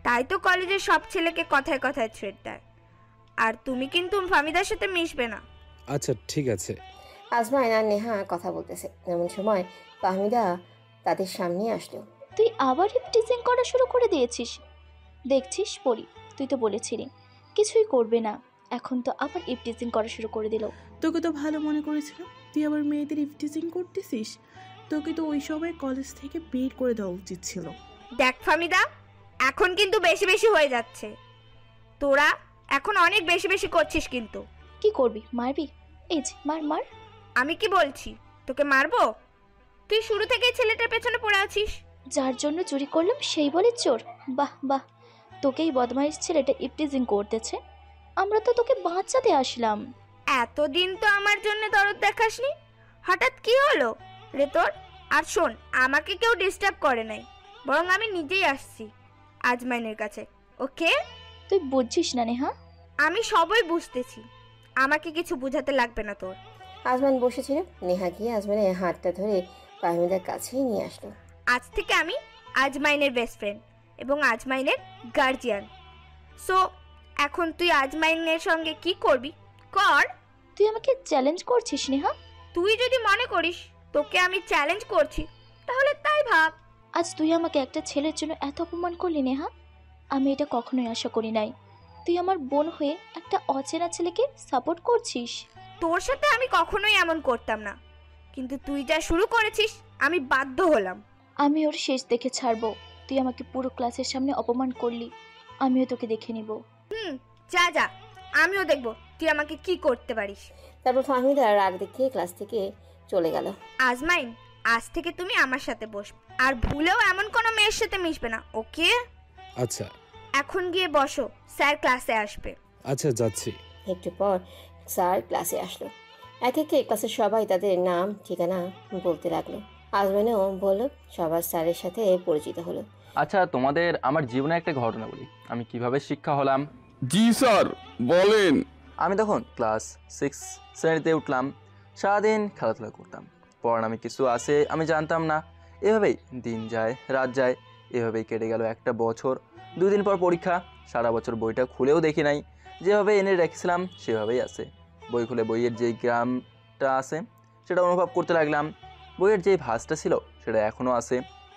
তাই তো কলেজের সব ছেলেকে কথায় কথায় থ্রেট দেয়। আর তুমি কিন্তু ফাহমিদার সাথে মিশবে না। আচ্ছা ঠিক আছে। আজমাইন আর নেহা কথা বলতেছে, এমন সময় ফাহমিদা তাদের সামনে আসলো। তুই আবার টিচিং করা শুরু করে দিয়েছিস। দেখছিস পড়ি, তুই তো বলেছিলি কিছুই করবে না, এখন তো আবার টিচিং করা শুরু করে দিল। তোকে তো ভালো মনে করেছিলাম, তুই আবার মেয়েদের টিচিং করতেছিস। তোকে তো ওই সময় কলেজ থেকে বের করে দেওয়া উচিত ছিল। দেখ ফাহমিদা, এখন কিন্তু বেশি বেশি হয়ে যাচ্ছে। তোরা এখন অনেক বেশি বেশি করছিস কিন্তু। কি করবি, মারবি? এই যে মার মার। আমি কি বলছি তোকে মারবো? তুই শুরু থেকেই ছেলেটার পেছনে পড়ে আছিস। যার জন্য চুরি করলাম সেই বলে চোর? বাহ বাহ, তোকেই বদমাইশ ছেলেটা টিচিং করতেছে, আমরা তো তোকে বাঁচাতে আসলাম। এতদিন তো আমার জন্য দরদ দেখাসনি, হঠাৎ কি হলো রে তোর? আর শোন, আমাকে কেউ ডিস্টার্ব করে নাই, বরং আমি নিজেই আসছি আজমাইনের কাছে। ওকে? তুই বুঝছিস না নেহা? আমি সবই বুঝতেছি, আমাকে কিছু বোঝাতে লাগবে না তোর। আজমান বসেছিল, নেহা গিয়ে আজমানের হাতটা ধরে ফাহমিদার কাছেই নিয়ে আসলো। আজ থেকে আমি আজমাইনের বেস্ট ফ্রেন্ড এবং আজমাইনের গার্জিয়ান। সো এখন তুই আজমাইনের সঙ্গে কি করবি কর। তুই আমাকে চ্যালেঞ্জ করছিস নেহা? তুই যদি মনে করিস তোকে আমি চ্যালেঞ্জ করছি, তাহলে তাই ভাব। আজ তুই আমাকে একটা ছেলের জন্য এত অপমান করলি নেহা, আমি এটা কখনোই আশা করি নাই। তুই আমার বোন হয়ে একটা অচেনা ছেলেকে সাপোর্ট করছিস। তোর সাথে আমি কখনোই এমন করতাম না, কিন্তু তুই যা শুরু করেছিস আমি বাধ্য হলাম। আমি ওর শেষ দেখে ছাড়বো। তুই আমাকে পুরো ক্লাসের সামনে অপমান করলি, আমিও তোকে দেখে নিব। যা যা, আমিও দেখব তুই আমাকে কি করতে পারিস। তারপর ফাহমিদা রাগ দেখিয়ে ক্লাস থেকে চলে গেল। আজমাইন, আজ থেকে তুমি আমার সাথে বসবে, আর ভুলেও এমন কোনো মেয়ের সাথে মিশবে না, ওকে? আচ্ছা। এখন গিয়ে বসো, স্যার ক্লাসে আসবে। আচ্ছা যাচ্ছি। একটু পর স্যার ক্লাসে আসলো। এক একে ক্লাসের সবাই তাদের নাম ঠিকানা বলতে লাগলো। আজমানও বলল, সবার স্যারের সাথে পরিচিত হলো। আচ্ছা, তোমাদের আমার জীবনে একটা ঘটনা বলি, আমি কিভাবে শিক্ষা হলাম। জি স্যার, বলেন। আমি তখন ক্লাস 6 শ্রেণীতে উঠলাম। সারাদিন খেলাধুলা করতাম, পড়ানামে কিছু আছে আমি জানতাম না। এভাবেই দিন যায় রাত যায়, এভাবেই কেটে গেল একটা বছর। 2 দিন পর পরীক্ষা। সারা বছর বইটা খুলেও দেখি নাই, যেভাবে এনে রেখেছিলাম সেভাবেই আছে। বই খুলে বইয়ের যেই গ্রামটা আছে সেটা অনুভব করতে লাগলাম, বইয়ের যেই ভাঁজটা ছিল সেটা এখনও আছে।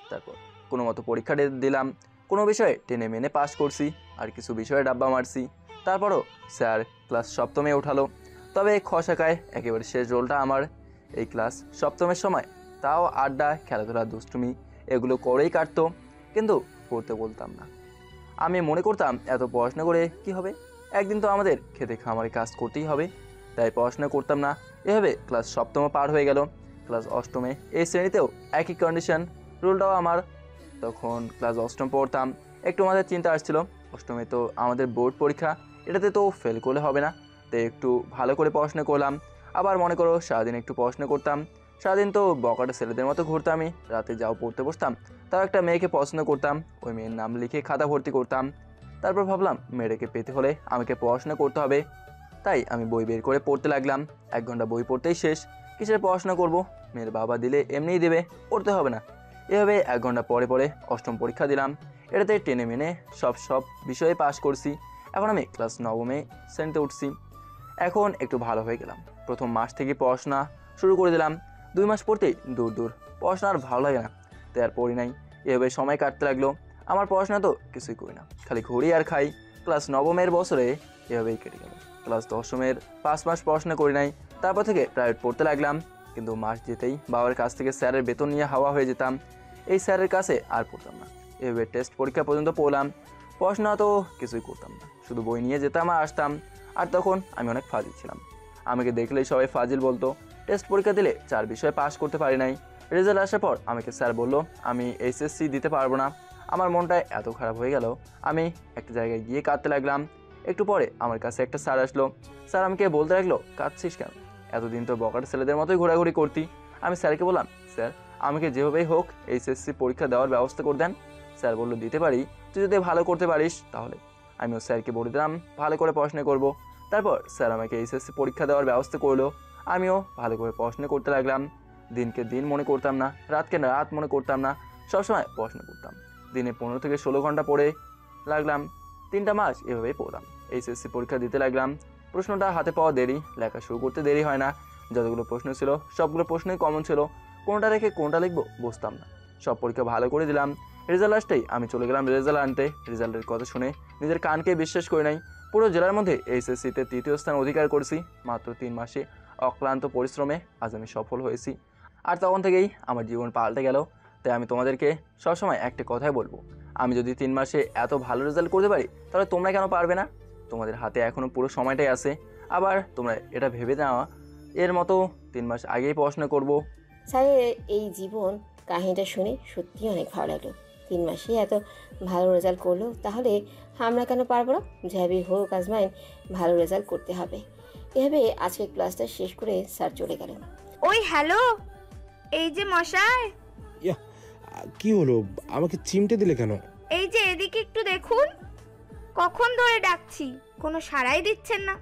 তারপর কোনো মতো পরীক্ষা দিলাম, কোনো বিষয়ে টেনে মেনে পাস করছি, আর কিছু বিষয়ে ডাব্বা মারছি। তারপরও স্যার ক্লাস 7মে ওঠালো, তবে খ শাখায় একেবারে শেষ রোলটা আমার। এই ক্লাস 7মের সময় তাও আড্ডা, খেলাধুলা, দুষ্টুমি এগুলো করেই কাটতো, কিন্তু পড়তে বলতাম না। আমি মনে করতাম এত পড়াশোনা করে কি হবে, একদিন তো আমাদের খেতে খামারে কাজ করতেই হবে, তাই পড়াশোনা করতাম না। এভাবে ক্লাস 7ম পার হয়ে গেল। ক্লাস 8মে এই শ্রেণীতেও একই কন্ডিশন, রোলটাও আমার। তখন ক্লাস 8ম পড়তাম, একটু আমাদের চিন্তা আসছিল, 8মে তো আমাদের বোর্ড পরীক্ষা, এটাতে তো ফেল করলে হবে না, তাই একটু ভালো করে পড়াশোনা করলাম। আবার মনে করো সারাদিন একটু পড়াশোনা করতাম, সারাদিন তো বকাটা ছেলেদের মতো ঘুরতামই, রাতে যাও পড়তে বসতাম, তাও একটা মেয়েকে পছন্দ করতাম, ওই মেয়ের নাম লিখে খাতা ভর্তি করতাম। তারপর ভাবলাম মেয়েটাকে পেতে হলে আমাকে পড়াশোনা করতে হবে, তাই আমি বই বের করে পড়তে লাগলাম। 1 ঘন্টা বই পড়তেই শেষ, কিসের পড়াশোনা করব, মেয়ের বাবা দিলে এমনিই দেবে, পড়তে হবে না। এভাবে 1 ঘন্টা পরে পরে 8ম পরীক্ষা দিলাম, এটাতে টেনে মেনে সব বিষয়ে পাশ করছি। এখন আমি ক্লাস 9মে শ্রেণীতে উঠছি। এখন একটু ভালো হয়ে গেলাম, প্রথম মাস থেকে পড়াশোনা শুরু করে দিলাম। 2 মাস পড়তেই দূর পড়াশোনা আর ভালো লাগে না, তাই আর পড়ি নাই। এভাবে সময় কাটতে লাগলো, আমার পড়াশোনা তো কিছুই করি না, খালি ঘুরি আর খাই। ক্লাস 9মের বছরে এভাবেই কেটে গেল। ক্লাস 10মের 5 মাস পড়াশোনা করি নাই, তারপর থেকে প্রাইভেট পড়তে লাগলাম। কিন্তু মাস যেতেই বাবার কাছ থেকে স্যারের বেতন নিয়ে হাওয়া হয়ে যেতাম, এই স্যারের কাছে আর পড়তাম না। এভাবে টেস্ট পরীক্ষা পর্যন্ত পড়লাম, পড়াশোনা তো কিছুই করতাম না, শুধু বই নিয়ে যেতাম আর আসতাম। আর তখন আমি অনেক ফাজিল ছিলাম, আমাকে দেখলেই সবাই ফাজিল বলতো। টেস্ট পরীক্ষা দিলে 4 বিষয়ে পাস করতে পারি নাই। রেজাল্ট আসার পর আমাকে স্যার বলল আমি এইচএসসি দিতে পারবো না। আমার মনটা এত খারাপ হয়ে গেল, আমি একটা জায়গায় গিয়ে কাঁদতে লাগলাম। একটু পরে আমার কাছে একটা স্যার আসলো, স্যার আমাকে বলতে লাগলো কাঁদছিস কেন, এতদিন তো বকাটা ছেলেদের মতোই ঘোরাঘুরি করতি। আমি স্যারকে বললাম স্যার আমাকে যেভাবেই হোক এইচএসসি পরীক্ষা দেওয়ার ব্যবস্থা করে দেন। স্যার বলল দিতে পারি, তুই যদি ভালো করতে পারিস তাহলে। আমিও স্যারকে বলে দিলাম ভালো করে পড়াশোনা করব। তারপর স্যার আমাকে এইচএসসি পরীক্ষা দেওয়ার ব্যবস্থা করলো, আমিও ভালো করে পড়াশোনা করতে লাগলাম। দিনকে দিন মনে করতাম না, রাতকে রাত মনে করতাম না, সবসময় পড়াশোনা করতাম। দিনে 15 থেকে 16 ঘন্টা পড়ে লাগলাম। 3টা মাস এভাবেই পড়লাম। এইচএসসি পরীক্ষা দিতে লাগলাম। প্রশ্নটা হাতে পাওয়া দেরি, লেখা শুরু করতে দেরি হয় না। যতগুলো প্রশ্ন ছিল সবগুলো প্রশ্নই কমন ছিল, কোনটা রেখে কোনটা লিখবো বুঝতাম না। সব পরীক্ষা ভালো করে দিলাম। রেজাল্ট আসতেই আমি চলে গেলাম রেজাল্ট আনতে। রেজাল্টের কথা শুনে নিজের কানকে বিশ্বাস করি নাই। পুরো জেলার মধ্যে এইচএসসিতে 3য় স্থান অধিকার করেছি। মাত্র 3 মাসে অক্লান্ত পরিশ্রমে আজ আমি সফল হয়েছি। আর তখন থেকেই আমার জীবন পাল্টে গেল। তাই আমি তোমাদেরকে সবসময় একটা কথাই বলবো, আমি যদি 3 মাসে এত ভালো রেজাল্ট করতে পারি তাহলে তোমরা কেন পারবে না? তোমাদের হাতে এখনও পুরো সময়টাই আছে। আবার তোমরা এটা ভেবে নেওয়া এর মতো 3 মাস আগেই পড়াশোনা করব। স্যারের এই জীবন কাহিনীটা শুনে সত্যিই অনেক ভালো লাগলো। 3 মাসে এত ভালো রেজাল্ট করলো, তাহলে আমরা কেন পারবো না? যাবি হোক আজমাইন, ভালো রেজাল্ট করতে হবে। এভাবে আজকের ক্লাসটা শেষ করে স্যার চলে গেল। ওই হ্যালো, এই যে মশাই, ইয়া, কি হলো? আমাকে চিমটে দিলে কেন? এই যে এদিকে একটু দেখুন। কখন ধরে ডাকছি, কোনো সাড়াই দিচ্ছেন না।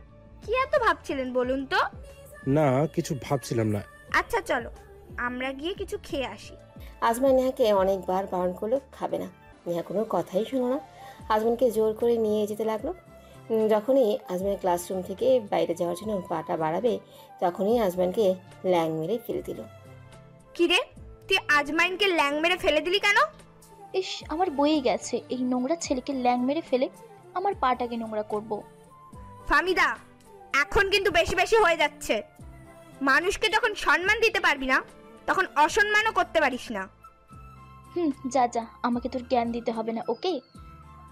কি এত ভাবছিলেন বলুন তো? না, কিছু ভাবছিলাম না। আচ্ছা চলো আমরা গিয়ে কিছু খেয়ে আসি। আজমান নেহাকে অনেকবার বারণ করলো, খাবে না। নেহা কোনো কথাই শুনো না, আজমানকে জোর করে নিয়ে যেতে লাগলো। যখনই আজমান ক্লাসরুম থেকে বাইরে যাওয়ার জন্য পাটা বাড়াবে, তখনই আজমানকে ল্যাং মেরে ফেলে দিল। কিরে, তুই আজমাইনকে ল্যাং মেরে ফেলে দিলি কেন? ইস, আমার বয়ে গেছে, এই নোংরা ছেলেকে ল্যাং মেরে ফেলে আমার পাটাকে নোংরা করব। ফামিদা, এখন কিন্তু বেশি বেশি হয়ে যাচ্ছে। মানুষকে যখন সম্মান দিতে পারবি না, তখন অসম্মানও করতে পারিস না। যা যা, আমাকে তোর জ্ঞান দিতে হবে না, ওকে?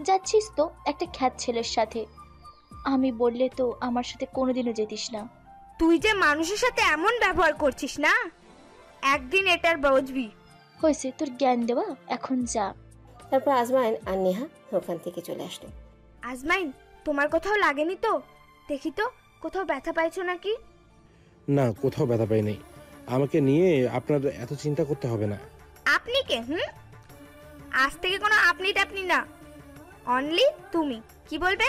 যাচ্ছিস তো একটা খ্যাত ছেলের সাথে, আমি বললে তো আমার সাথে কোনোদিনও যেতিস না। তুই যে মানুষের সাথে এমন ব্যবহার করছিস না, একদিন এটার বুঝবি। হয়েছে তোর জ্ঞান দেওয়া, এখন যা। তারপর আজমাইন আর নেহা ওখান থেকে চলে আসলো। আজমাইন, তোমার কোথাও লাগেনি তো? দেখি তো, কোথাও ব্যথা পাইছো নাকি? না, কোথাও ব্যথা পাইনি। আমাকে নিয়ে আপনার এত চিন্তা করতে হবে না। আপনি কে? আজ থেকে কোনো আপনি টাপনি না, অনলি তুমি। কি বলবে?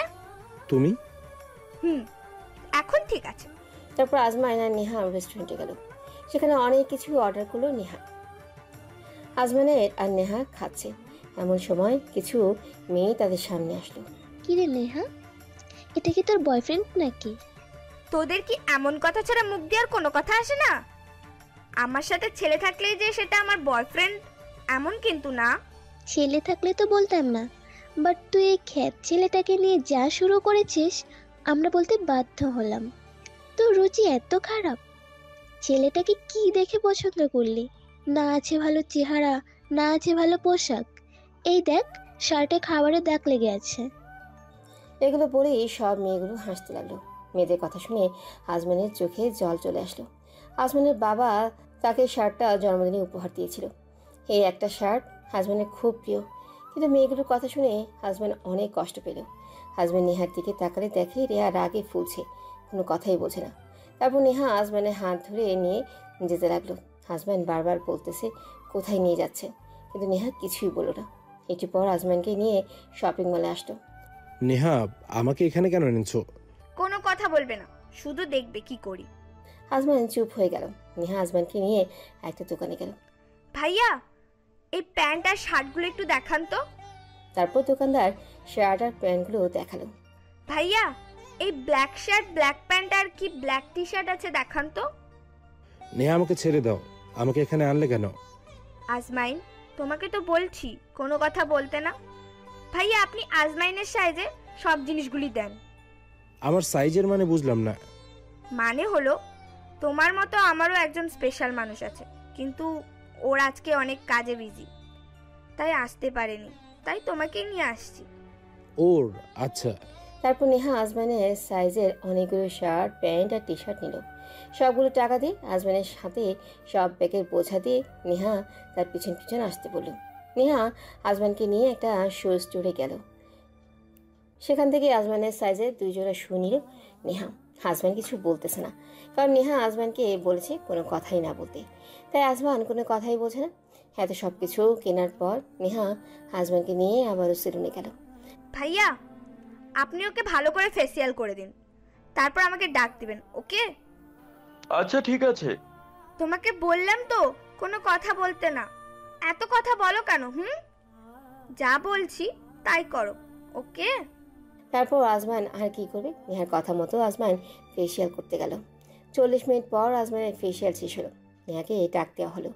তুমি? এখন ঠিক আছে। তারপর আজমাইন আর নেহা রেস্টুরেন্টে গেল। সেখানে অনেক কিছু অর্ডার করলো নেহা। আজমানের আর নেহা খাচ্ছে, এমন সময় কিছু মেয়ে তাদের সামনে আসলো। কি রে নেহা, এটা কি তোর বয়ফ্রেন্ড নাকি? তোদের কি এমন কথা ছাড়া মুখ দিয়ে আর কোনো কথা আসে না? আমার সাথে ছেলে থাকলেই যে সেটা আমার বয়ফ্রেন্ড এমন কিন্তু না। ছেলে থাকলে তো বলতাম না, বাট তুই এই খ্যাত ছেলেটাকে নিয়ে যা শুরু করেছিস, আমরা বলতে বাধ্য হলাম। তোর রুচি এত খারাপ। ছেলেটাকে কি দেখে পছন্দ করলি? না আছে ভালো চেহারা, না আছে ভালো পোশাক, এই দেখ শার্টে খাবারের দাগ লেগে আছে। এগুলো বলেই সব মেয়েগুলো হাসতে লাগলো। মেয়েদের কথা শুনে আজমানের চোখে জল চলে আসলো। আজমানের বাবা তাকে শার্টটা জন্মদিনে উপহার দিয়েছিল। এই একটা শার্ট আজমানের খুব প্রিয়, কিন্তু মেয়েগুলোর কথা শুনে আজমান অনেক কষ্ট পেল। আজমান নেহার দিকে তাকালে দেখে রেয়া রাগে ফুলছে, কোনো কথাই বোঝে না। তারপর নেহা আজমানের হাত ধরে নিয়ে যেতে লাগলো। আজমান বারবার বলতেছে কোথায় নিয়ে যাচ্ছে, কিন্তু নেহা কিছুই বলল না। একটু পর আজমানকে নিয়ে শপিং মলে আসলো। নেহা, আমাকে এখানে কেন এনেছো? কোনো কথা বলবে না, শুধু দেখবে কি করি। আজমান চুপ হয়ে গেল। নেহা আজমানকে নিয়ে একটা দোকানে গেল। ভাইয়া, এই প্যান্ট আর শার্টগুলো একটু দেখান তো। তারপর দোকানদার শার্ট আর প্যান্টগুলো দেখালো। ভাইয়া, এই ব্ল্যাক শার্ট, ব্ল্যাক প্যান্ট আর কি ব্ল্যাক টি শার্ট আছে দেখান তো। নেহা, আমাকে ছেড়ে দাও। আমাকে এখানে আনলে কেন? আজমাইন, তোমাকে তো বলছি কোনো কথা বলতে না। ভাইয়া, আপনি আজমাইনের সাইজে সব জিনিসগুলি দেন। আমার সাইজের মানে বুঝলাম না। মানে হলো, তোমার মতো আমারও একজন স্পেশাল মানুষ আছে, কিন্তু ওর আজকে অনেক কাজে বিজি, তাই আসতে পারেনি, তাই তোমাকে নিয়ে আসছি। ওর আচ্ছা। তারপর নেহা আজমানের সাইজের অনেকগুলো শার্ট, প্যান্ট আর টি শার্ট নিল। সবগুলো টাকা দিয়ে আজমানের সাথে সব ব্যাগের বোঝা দিয়ে নেহা তার পিছন পিছন আসতে বলল। নেহা আজমানকে নিয়ে একটা শু স্টোরে গেল। সেখান থেকে আজমানের সাইজের 2 জোড়া শু নিল নেহা। আজমান কিছু বলতেছে না, কারণ নেহা আজমানকে বলেছে কোনো কথাই না বলতে, তাই আজমান কোনো কথাই বোঝে না। এত সব কিছু কেনার পর নেহা আজমানকে নিয়ে আবারও সেলুনে গেল। ভাইয়া, আপনি ওকে ভালো করে ফেসিয়াল করে দিন, তারপর আমাকে ডাক দিবেন, ওকে? আচ্ছা ঠিক আছে। তোমাকে বললাম তো কোনো কথা বলতে না। এত কথা বলো কেন? যা বলছি তাই করো, ওকে? তারপর আজমান আর কি করবে, নেহার কথা মতো আজমান ফেসিয়াল করতে গেল। 40 মিনিট পর আজমানের ফেসিয়াল শেষ হলো। নেহাকে ডাক দেওয়া হলো।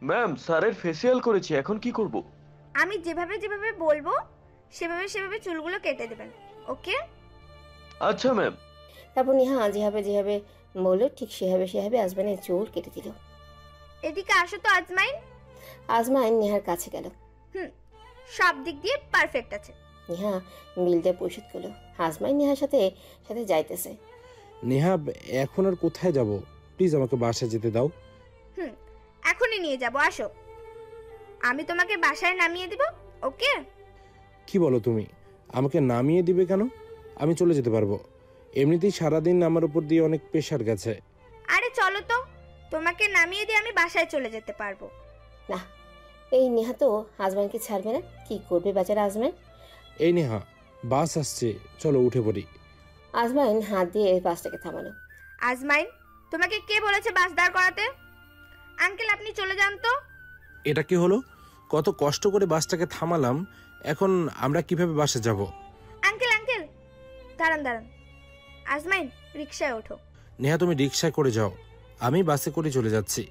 ম্যাম, স্যারের ফেসিয়াল করেছি, এখন কি করব? আমি যেভাবে যেভাবে বলবো সেভাবে সেভাবে চুলগুলো কেটে দেবেন, ওকে? আচ্ছা ম্যাম। তারপর নেহা যেভাবে যেভাবে বললো ঠিক সেভাবে সেভাবে আজমানের চুল কেটে দিল। এদিকে আসো তো আজমাইন। আজমান নেহার কাছে গেল। সব দিক দিয়ে পারফেক্ট আছে। নেহা বিলটা পরিশোধ করলো। আজমাইন নেহার সাথে সাথে যাইতেছে। নেহা, এখন আর কোথায় যাব? প্লিজ আমাকে বাসায় যেতে দাও। এখনই নিয়ে যাব, আসো। আমি তোমাকে বাসায় নামিয়ে দিব, ওকে? কি বলো তুমি? আমাকে নামিয়ে দিবে কেন? আমি চলে যেতে পারবো। এমনিতেই সারাদিন আমার উপর দিয়ে অনেক প্রেশার গেছে। আরে চলো তো, তোমাকে নামিয়ে দিয়ে আমি বাসায় চলে যেতে পারবো। না, এই নেহা তো আজমানকে ছাড়বে না। কি করবে বেচারা আজমান? এই নেহা, বাস আসছে, চলো উঠে পড়ি। আজমাইন হাত দিয়ে বাসটাকে থামালো। আজমাইন, তোমাকে কে বলেছে বাস দাঁড় করাতে? আঙ্কেল, আপনি চলে যান তো। এটা কি হলো? কত কষ্ট করে বাসটাকে থামালাম, এখন আমরা কিভাবে বাসে যাব? আঙ্কেল আঙ্কেল, দাঁড়ান দাঁড়ান। আজমাইন, রিকশায় ওঠো। নেহা, তুমি রিকশায় করে যাও, আমি বাসে করে চলে যাচ্ছি।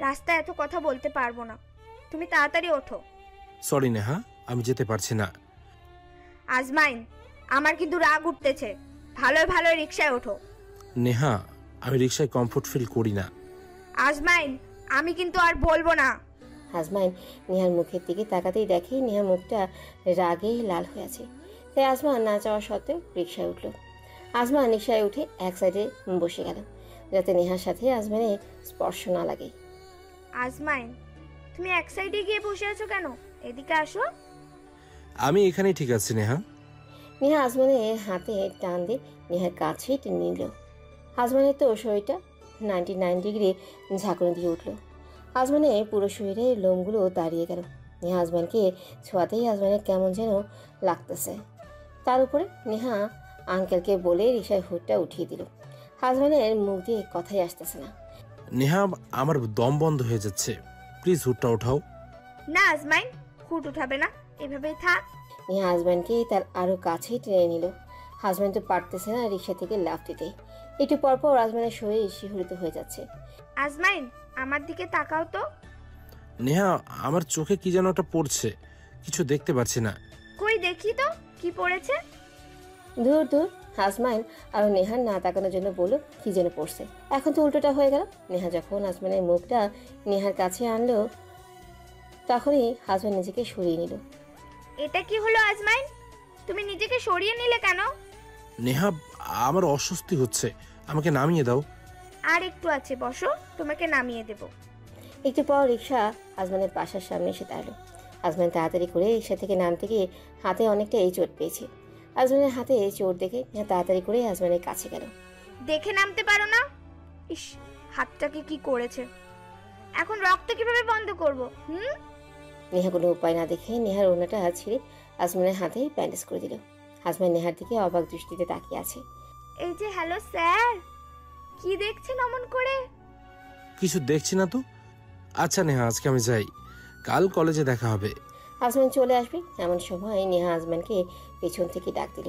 রাস্তায় এত কথা বলতে পারবো না, তুমি তাড়াতাড়ি ওঠো। সরি নেহা, আমি যেতে পারছি না। আজমাইন, আমার কিন্তু রাগ উঠতেছে, ভালোই ভালোই রিকশায় ওঠো। নেহা, আমি রিকশায় কমফোর্ট ফিল করি না। আজমাইন, আমি কিন্তু আর বলবো না। আজমাইন নেহার মুখের দিকে তাকাতেই দেখে নেহার মুখটা রাগেই লাল হয়ে আছে। তাই আজমান না চাওয়া সত্ত্বেও রিকশায় উঠল। আজমান রিকশায় উঠে এক সাইডে বসে গেল, যাতে নেহার সাথে আজমানের স্পর্শ না লাগে। আজমাইন, তুমি এক সাইডে গিয়ে বসে আছো কেন? এদিকে আসো। আমি এখানেই ঠিক আছি নেহা। নেহা আজমানের হাতে টান দিয়ে নেহার কাছেই টেনে নিল। আজমানের তো শরীরটা 99 ডিগ্রি ঝাঁকুনি দিয়ে উঠল। আজমানের পুরো শরীরের লোমগুলো দাঁড়িয়ে গেল। নেহা আজমানকে ছোঁয়াতেই আজমানের কেমন যেন লাগতেছে। তার উপরে নেহা আঙ্কেলকে বলে রিকশায় হুডটা উঠিয়ে দিল। আজমানের মুখ দিয়ে কথাই আসতেছে না। নেহা, আমার দম বন্ধ হয়ে যাচ্ছে, প্লিজ হুডটা ওঠাও। না আজমাইন, হুট উঠাবে না, এভাবেই থাক। নেহা আজমানকে তার আরো কাছেই টেনে নিল। আজমান তো পারতেছে না রিকশা থেকে লাফ দিতে। একটু পরপর আজমানের শরীর শিহরিত হয়ে যাচ্ছে। আজমাইন, আমার দিকে তাকাও তো। নেহা, আমার চোখে কি যেন একটা পড়ছে, কিছু দেখতে পাচ্ছি না। কই দেখি তো কি পড়েছে। দূর দূর। আজমাইন আর নেহার না তাকানোর জন্য বলল কি যেন পড়ছে। এখন তো উল্টোটা হয়ে গেল। নেহা যখন আজমানের মুখটা নেহার কাছে আনলো, তখনই আজমান নিজেকে সরিয়ে নিল। এটা কি হলো আজমাইন? তুমি নিজেকে সরিয়ে নিলে কেন? নেহা, আমার অস্বস্তি হচ্ছে, আমাকে নামিয়ে দাও। আর একটু আছে, বসো, তোমাকে নামিয়ে দেব। একটু পর রিক্সা আজমানের বাসার সামনে এসে দাঁড়ালো। আজমান তাড়াতাড়ি করে রিক্সা থেকে নামতে গিয়ে হাতে অনেকটাই চোট পেয়েছে। আজমানের হাতে চোট দেখে নেহা তাড়াতাড়ি করে আজমানের কাছে গেল। দেখে নামতে পারো না? ইস, হাতটাকে কি করেছে! এখন রক্ত কিভাবে বন্ধ করব? নেহা কোনো উপায় না দেখে নেহার ওড়নাটা ছিঁড়ে আজমানের হাতে ব্যান্ডেজ করে দিল। আজমান নেহার দিকে অবাক দৃষ্টিতে তাকিয়ে আছে। এই যে, হ্যালো স্যার, কি দেখছেন অমন করে? কিছু দেখছি না তো। আচ্ছা নেহা, আজকে আমি যাই, কাল কলেজে দেখা হবে। আজমান চলে আসবে এমন সময় নেহা আজমানকে পেছন থেকে ডাক দিল।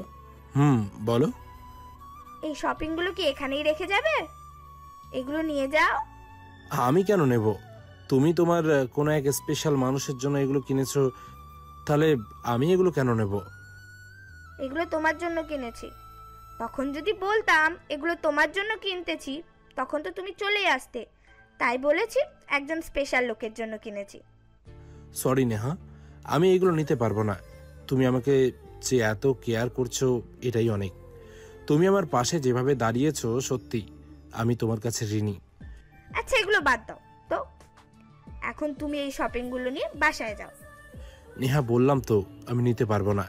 বলো। এই শপিংগুলো কি এখানেই রেখে যাবে? এগুলো নিয়ে যাও। আমি কেন নেব? তুমি তোমার কোনো এক স্পেশাল মানুষের জন্য এগুলো কিনেছো, তাহলে আমি এগুলো কেন নেব? এগুলো তোমার জন্য কিনেছি। তখন যদি বলতাম এগুলো তোমার জন্য কিনতেছি, তখন তো তুমি চলেই আসতে। তাই বলেছি একজন স্পেশাল লোকের জন্য কিনেছি। সরি নেহা, আমি এগুলো নিতে পারবো না। তুমি আমাকে যে এত কেয়ার করছো, এটাই অনেক। তুমি আমার পাশে যেভাবে দাঁড়িয়েছো, সত্যি আমি তোমার কাছে ঋণী। আচ্ছা, এগুলো বাদ দাও তো, এখন তুমি এই শপিংগুলো নিয়ে বাসায় যাও। নেহা, বললাম তো আমি নিতে পারবো না।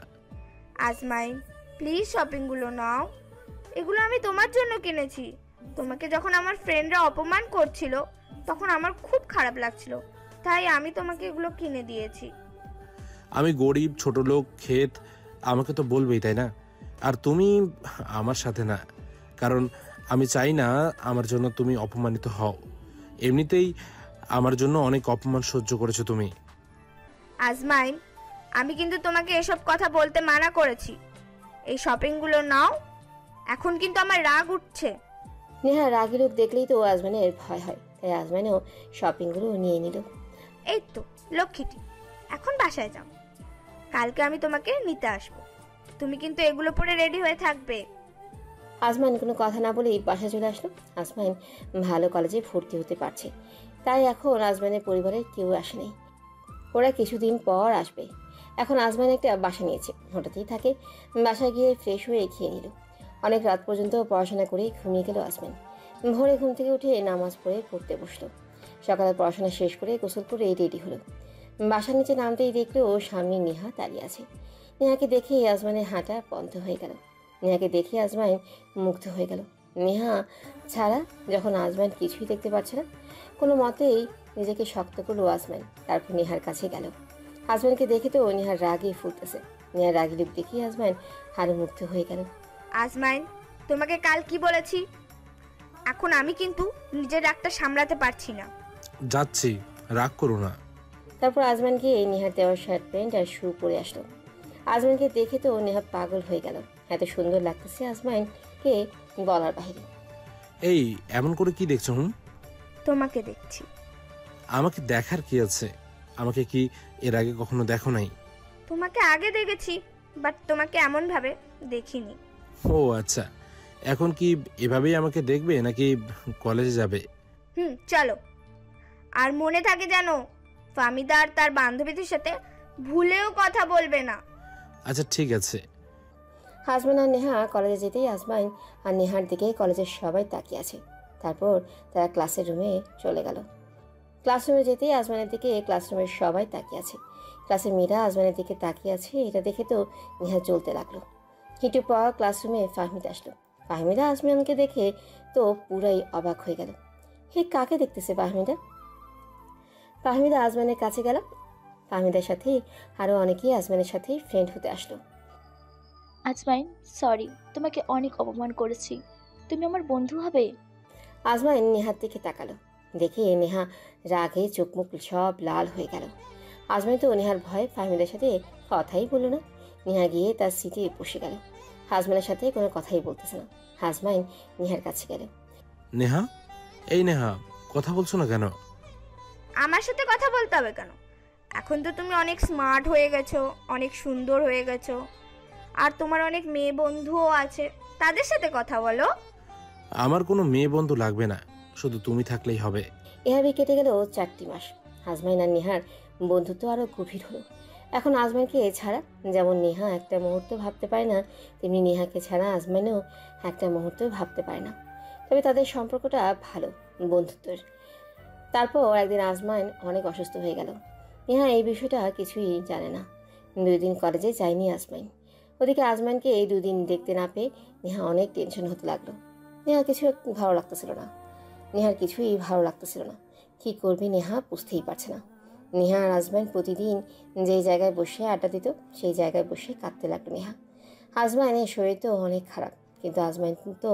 আজমাইন, প্লিজ শপিংগুলো নাও। এগুলো আমি তোমার জন্য কিনেছি। তোমাকে যখন আমার ফ্রেন্ডরা অপমান করছিল, তখন আমার খুব খারাপ লাগছিল, তাই আমি তোমাকে এগুলো কিনে দিয়েছি। আমি গরিব, ছোট লোক, ক্ষেত, আমাকে তো বলবেই, তাই না? আর তুমি আমার সাথে না, কারণ আমি চাই না আমার জন্য তুমি অপমানিত হও। এমনিতেই আমার জন্য অনেক অপমান সহ্য করেছো তুমি। আজমাইন, আমি কিন্তু তোমাকে এসব কথা বলতে মানা করেছি। এই শপিংগুলো নাও। এখন কিন্তু আমার রাগ উঠছে। নেহা রাগি লোক দেখলেই তো আজমানের ভয় হয়, তাই আজমানও শপিংগুলো নিয়ে নিল। এই তো লক্ষ্মীটি, এখন বাসায় যাও। কালকে আমি তোমাকে নিতে আসবো। তুমি কিন্তু এগুলো পরে রেডি হয়ে থাকবে। আজমান কোনো কথা না বলেই বাসায় চলে আসলো। আজমান ভালো কলেজে ভর্তি হতে পারছে, তাই এখন আজমানের পরিবারের কেউ আসেনি। ওরা কিছুদিন পর আসবে। এখন আজমান একটা বাসা নিয়েছে, হঠাৎই থাকে। বাসায় গিয়ে ফ্রেশ হয়ে খেয়ে নিল। অনেক রাত পর্যন্ত পড়াশোনা করেই ঘুমিয়ে গেল আজমান। ভোরে ঘুম থেকে উঠে নামাজ পড়তে বসলো। সকালে পড়াশোনা শেষ করে গোসল করে রেডি হলো। বাসার নিচে নামতেই দেখলো সামনে নেহা দাঁড়িয়ে আছে। নেহাকে দেখে আজমানের হাঁটা বন্ধ হয়ে গেল। নেহাকে দেখে আজমান মুগ্ধ হয়ে গেল। নেহা ছাড়া যখন আজমান কিছুই দেখতে পাচ্ছে না, কোনো মতেই নিজেকে শক্ত করলো আজমান। তারপর নেহার কাছে গেল। আজমানকে দেখে তো নেহার রাগে ফুলতেছে। নেহার রাগি লোক দেখে আজমান আরো মুগ্ধ হয়ে গেল। আজমাইন, তোমাকে কাল কি বলেছি? এখন আমি কিন্তু নিজের রাগটা সামলাতে পারছি না। যাচ্ছি, রাগ করো না। তারপর আজমান গিয়ে নেহার দেওয়া শার্ট প্যান্ট আর শু পরে আসলো। আজমানকে দেখে তো নেহা পাগল হয়ে গেল। এত সুন্দর লাগতেছে আজমানকে বলার বাইরে। এই এমন করে কি দেখছো? তোমাকে দেখছি। আমাকে দেখার কি আছে? আমাকে কি এর আগে কখনো দেখো নাই? তোমাকে আগে দেখেছি, বাট তোমাকে এমন ভাবে দেখিনি। ও আচ্ছা, এখন কি এভাবেই আমাকে দেখবে নাকি কলেজে যাবে? চলো। আর মনে থাকে জানো, ফামিদা আর তার বান্ধবীদের সাথে ভুলেও কথা বলবে না। আচ্ছা ঠিক আছে। আজমান আর নেহা কলেজে যেতেই আজমান আর নেহার দিকে কলেজের সবাই তাকিয়ে আছে। তারপর তারা ক্লাসের রুমে চলে গেল। ক্লাসরুমে যেতেই আজমানের দিকে ক্লাসরুমের সবাই তাকিয়ে আছে। ক্লাসের মেয়েরা আজমানের দিকে তাকিয়ে আছে, এটা দেখে তো নেহা চলতে লাগলো। একটু পর ক্লাসরুমে ফাহমিদা আসলো। ফাহমিদা আজমানকে দেখে তো পুরাই অবাক হয়ে গেল। হে, কাকে দেখতেছে ফাহমিদা? ফাহমিদা আজমানের কাছে গেল। ফাহমিদার সাথে আরও অনেকেই আজমানের সাথে ফ্রেন্ড হতে আসলো। আজমাইন, সরি, তোমাকে অনেক অপমান করেছি। তুমি আমার বন্ধু হবে? আজমাইন নেহার দিকে তাকালো। দেখে নেহা রাগে চোখ মুখ সব লাল হয়ে গেল। আজমাইন তো নেহার ভয়ে ফাহমিদার সাথে কথাই বলল না। নেহা গিয়ে তার সিটে বসে গেল। আজমাইনের সাথে কোনো কথাই বলতেছে না। আজমাইন নেহার কাছে গেল। নেহা, এই নেহা, কথা বলছো না কেন? আমার সাথে কথা বলতে হবে কেন? এখন তো তুমি অনেক স্মার্ট হয়ে গেছো, অনেক সুন্দর হয়ে গেছো, আর তোমার অনেক মেয়ে বন্ধুও আছে, তাদের সাথে কথা বলো। আমার কোনো মেয়ে বন্ধু লাগবে না, শুধু তুমি থাকলেই হবে। এভাবে কেটে গেল 4টি মাস। আজমাইন আর নেহার বন্ধুত্ব আরও গভীর হলো। এখন আজমাইনকে ছাড়া যেমন নেহা একটা মুহূর্ত ভাবতে পারে না, তেমনি নেহাকে ছাড়া আজমাইনও একটা মুহূর্ত ভাবতে পারে না। তবে তাদের সম্পর্কটা ভালো, বন্ধুত্বের। তারপর একদিন আজমাইন অনেক অসুস্থ হয়ে গেল। নেহা এই বিষয়টা কিছুই জানে না। 2 দিন কলেজে যায়নি আজমাইন। ওদিকে আজমাইনকে এই 2 দিন দেখতে না পেয়ে নেহা অনেক টেনশন হতে লাগলো। নেহা কিছু ভালো লাগতেছিল না। নেহার কিছুই ভালো লাগতেছিল না। কী করবে নেহা বুঝতেই পারছে না। নেহা আর আজমাইন প্রতিদিন যেই জায়গায় বসে আড্ডা দিত, সেই জায়গায় বসে কাঁদতে লাগলো নেহা। আজমাইনের শরীর তো অনেক খারাপ, কিন্তু আজমাইন তো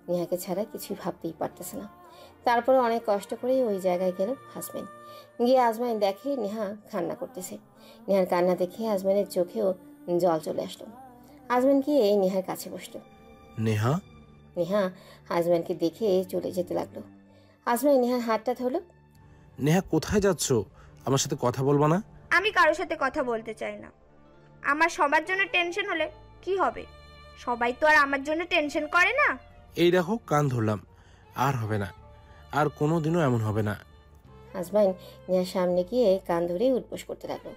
নেহাকে ছাড়া কিছুই ভাবতেই পারতেছে না। তারপরে অনেক কষ্ট করে ওই জায়গায় গেল আজমাইন। গিয়ে আজমাইন দেখে নেহা কান্না করতেছে। নেহার কান্না দেখে আজমাইনের চোখেও জল চলে আসলো। আজমাইন গিয়ে নেহার কাছে বসলো। নেহা? নেহা আজমাইনকে দেখে চলে যেতে লাগলো। আজমাইন নেহার হাতটা ধরলো। নেহা, কোথায় যাচ্ছ? আমার সাথে কথা বলবা না? আমি কারোর সাথে কথা বলতে চাই না। আমার সবার জন্য টেনশন হলে কি হবে? সবাই তো আর আমার জন্য টেনশন করে না। এই দেখো, কান ধরলাম, আর হবে না, আর কোনোদিনও এমন হবে না। আজমাইন নেহার সামনে গিয়ে কান ধরে উঠবোস করতে লাগলো।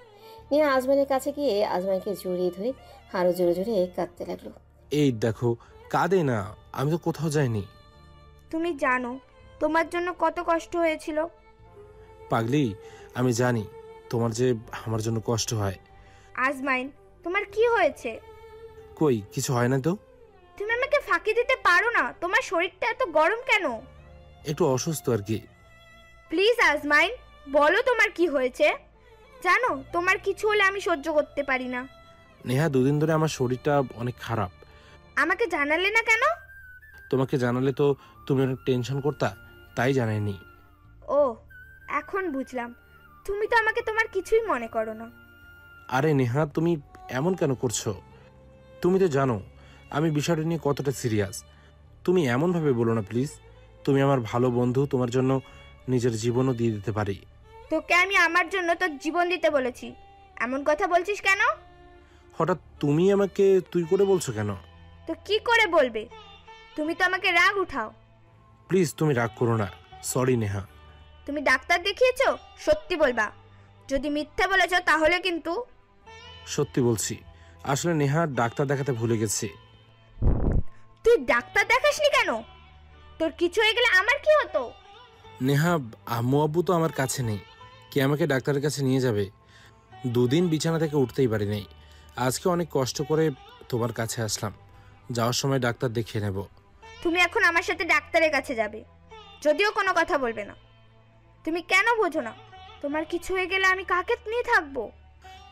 নেহা আজমাইনের কাছে গিয়ে আজমাইনকে জড়িয়ে ধরে আরো জোরে জোরে কাঁদতে লাগলো। এই দেখো, কাঁদে না, আমি তো কোথাও যাইনি। তুমি জানো তোমার জন্য কত কষ্ট হয়েছিল? পাগলি, আমি জানি তোমার যে আমার জন্য কষ্ট হয়। আজমাইন, তোমার কি হয়েছে? কই, কিছু হয় না তো। তুমি আমাকে ফাঁকি দিতে পারো না? তোমার শরীরটা এত গরম কেন? একটু অসুস্থ আর কি। প্লিজ আজমাইন, বলো তোমার কি হয়েছে। জানো তোমার কিছু হলে আমি সহ্য করতে পারি না। নেহা, 2 দিন ধরে আমার শরীরটা অনেক খারাপ। আমাকে জানালে না কেন? তোমাকে জানালে তো তুমি অনেক টেনশন করতা, তাই জানাইনি। ও, এখন বুঝলাম। তুমি তো আমাকে তোমার কিছুই মনে করো না। আরে নেহা, তুমি এমন কেন করছো? তুমি তো জানো আমি বিষয়টা নিয়ে কতটা সিরিয়াস। তুমি এমনভাবে বলো না প্লিজ। তুমি আমার ভালো বন্ধু, তোমার জন্য নিজের জীবনও দিয়ে দিতে পারি। তোকে আমি আমার জন্য তোর জীবন দিতে বলেছি, এমন কথা বলছিস কেন? হঠাৎ তুমি আমাকে তুই করে বলছো কেন? তো কি করে বলবে? তুমি তো আমাকে রাগ উঠাও। প্লিজ তুমি রাগ করো না। সরি নেহা। তুমি ডাক্তার দেখিয়েছো? সত্যি বলবা, যদি মিথ্যে বলেছো তাহলে কিন্তু। সত্যি বলছি, আসলে নেহা ডাক্তার দেখাতে ভুলে গেছি। তুই ডাক্তার দেখাসনি কেন? তোর কিছু হয়ে গেলে আমার কি হতো? নেহা, আম্মু আব্বু তো আমার কাছে নেই, কে আমাকে ডাক্তারের কাছে নিয়ে যাবে? 2 দিন বিছানা থেকে উঠতেই পারি নাই। আজকে অনেক কষ্ট করে তোমার কাছে আসলাম, যাওয়ার সময় ডাক্তার দেখিয়ে নেব। তুমি এখন আমার সাথে ডাক্তারের কাছে যাবে, যদিও কোনো কথা বলবে না। তুমি কেন বোঝো না? তোমার কিছু হয়ে গেলে আমি কাকে নিয়ে থাকবো?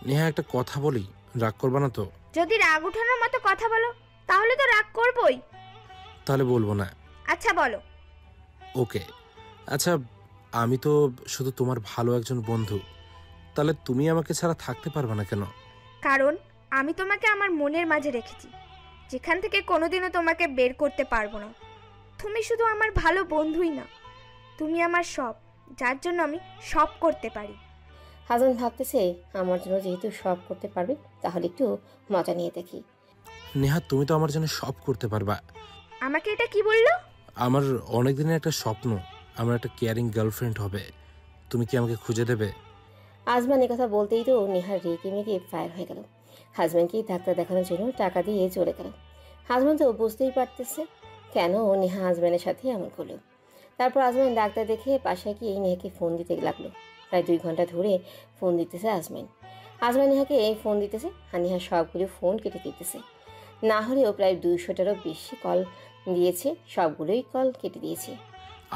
নেহা, একটা কথা বলি, রাগ করবা না তো? যদি রাগ উঠানোর মতো কথা বলো তাহলে তো রাগ করবই। তাহলে বলবো না। আচ্ছা বলো। ওকে, আচ্ছা, আমি তো শুধু তোমার ভালো একজন বন্ধু, তাহলে তুমি আমাকে ছাড়া থাকতে পারবে না কেন? কারণ আমি তোমাকে আমার মনের মাঝে রেখেছি, যেখান থেকে কোনোদিনও তোমাকে বের করতে পারবো না। তুমি শুধু আমার ভালো বন্ধুই না, তুমি আমার সব, যার জন্য আমি সব করতে পারি। হাসান ভাবতেছে আমার জন্য যেহেতু সব করতে পারবে তাহলে একটু মজা নিয়ে দেখি। নেহা, তুমি তো আমার জন্য সব করতে পারবা। আমাকে এটা কি বললো? আমার অনেক দিনের একটা স্বপ্ন, আমার একটা কেয়ারিং গার্লফ্রেন্ড হবে। তুমি কি আমাকে খুঁজে দেবে? আজমান কথা বলতেই তো নেহার রেগে মেগে ফায়ার হয়ে গেল। হাজব্যান্ডকে ডাক্তার দেখানোর জন্য টাকা দিয়ে চলে গেল। হাজব্যান্ড তো বুঝতেই পারতেছে কেন নেহা হাজব্যান্ডের সাথে এমন করলো। তারপর হাজব্যান্ড ডাক্তার দেখে বাসায় গিয়ে নেহাকে ফোন দিতে লাগলো। প্রায় 2 ঘন্টা ধরে ফোন দিতেছে হাজব্যান্ড নেহাকে ফোন দিতেছে আর নেহা সবগুলো ফোন কেটে দিতেছে। না হলেও প্রায় 200টারও বেশি কল দিয়েছে, সবগুলোই কল কেটে দিয়েছে।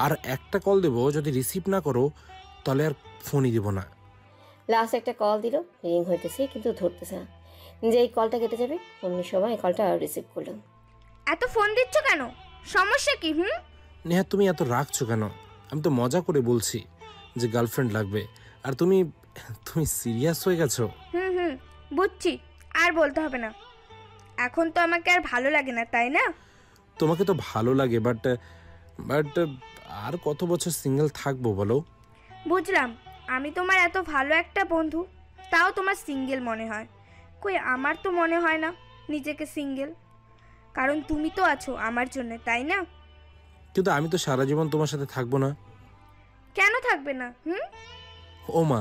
আর একটা কল দেবো, যদি রিসিভ না করো তাহলে আর ফোনই দেবো না। লাস্ট একটা কল দিল, রিং হইতেছে কিন্তু ধরতেছে না। যেই কলটা কেটে যাবে অমনি সময় কলটা রিসিভ করলো। এত ফোন দিচ্ছ কেন? সমস্যা কি? নেহা, তুমি এত রাখছো কেন? আমি তো মজা করে বলছি যে গার্লফ্রেন্ড লাগবে, আর তুমি সিরিয়াস হয়ে গেছো। বুঝছি, আর বলতে হবে না। এখন তো আমাকে আর ভালো লাগে না, তাই না? তোমাকে তো ভালো লাগে, বাট আর কত বছর সিঙ্গেল থাকবো বলো? বুঝলাম, আমি তোমার এত ভালো একটা বন্ধু, তাও তোমার সিঙ্গেল মনে হয়। কই, আমার তো মনে হয় না নিজেকে সিঙ্গেল, কারণ তুমি তো আছো আমার জন্য, তাই না? কিন্তু আমি তো সারা জীবন তোমার সাথে থাকবো না। কেন থাকবে না? ও মা,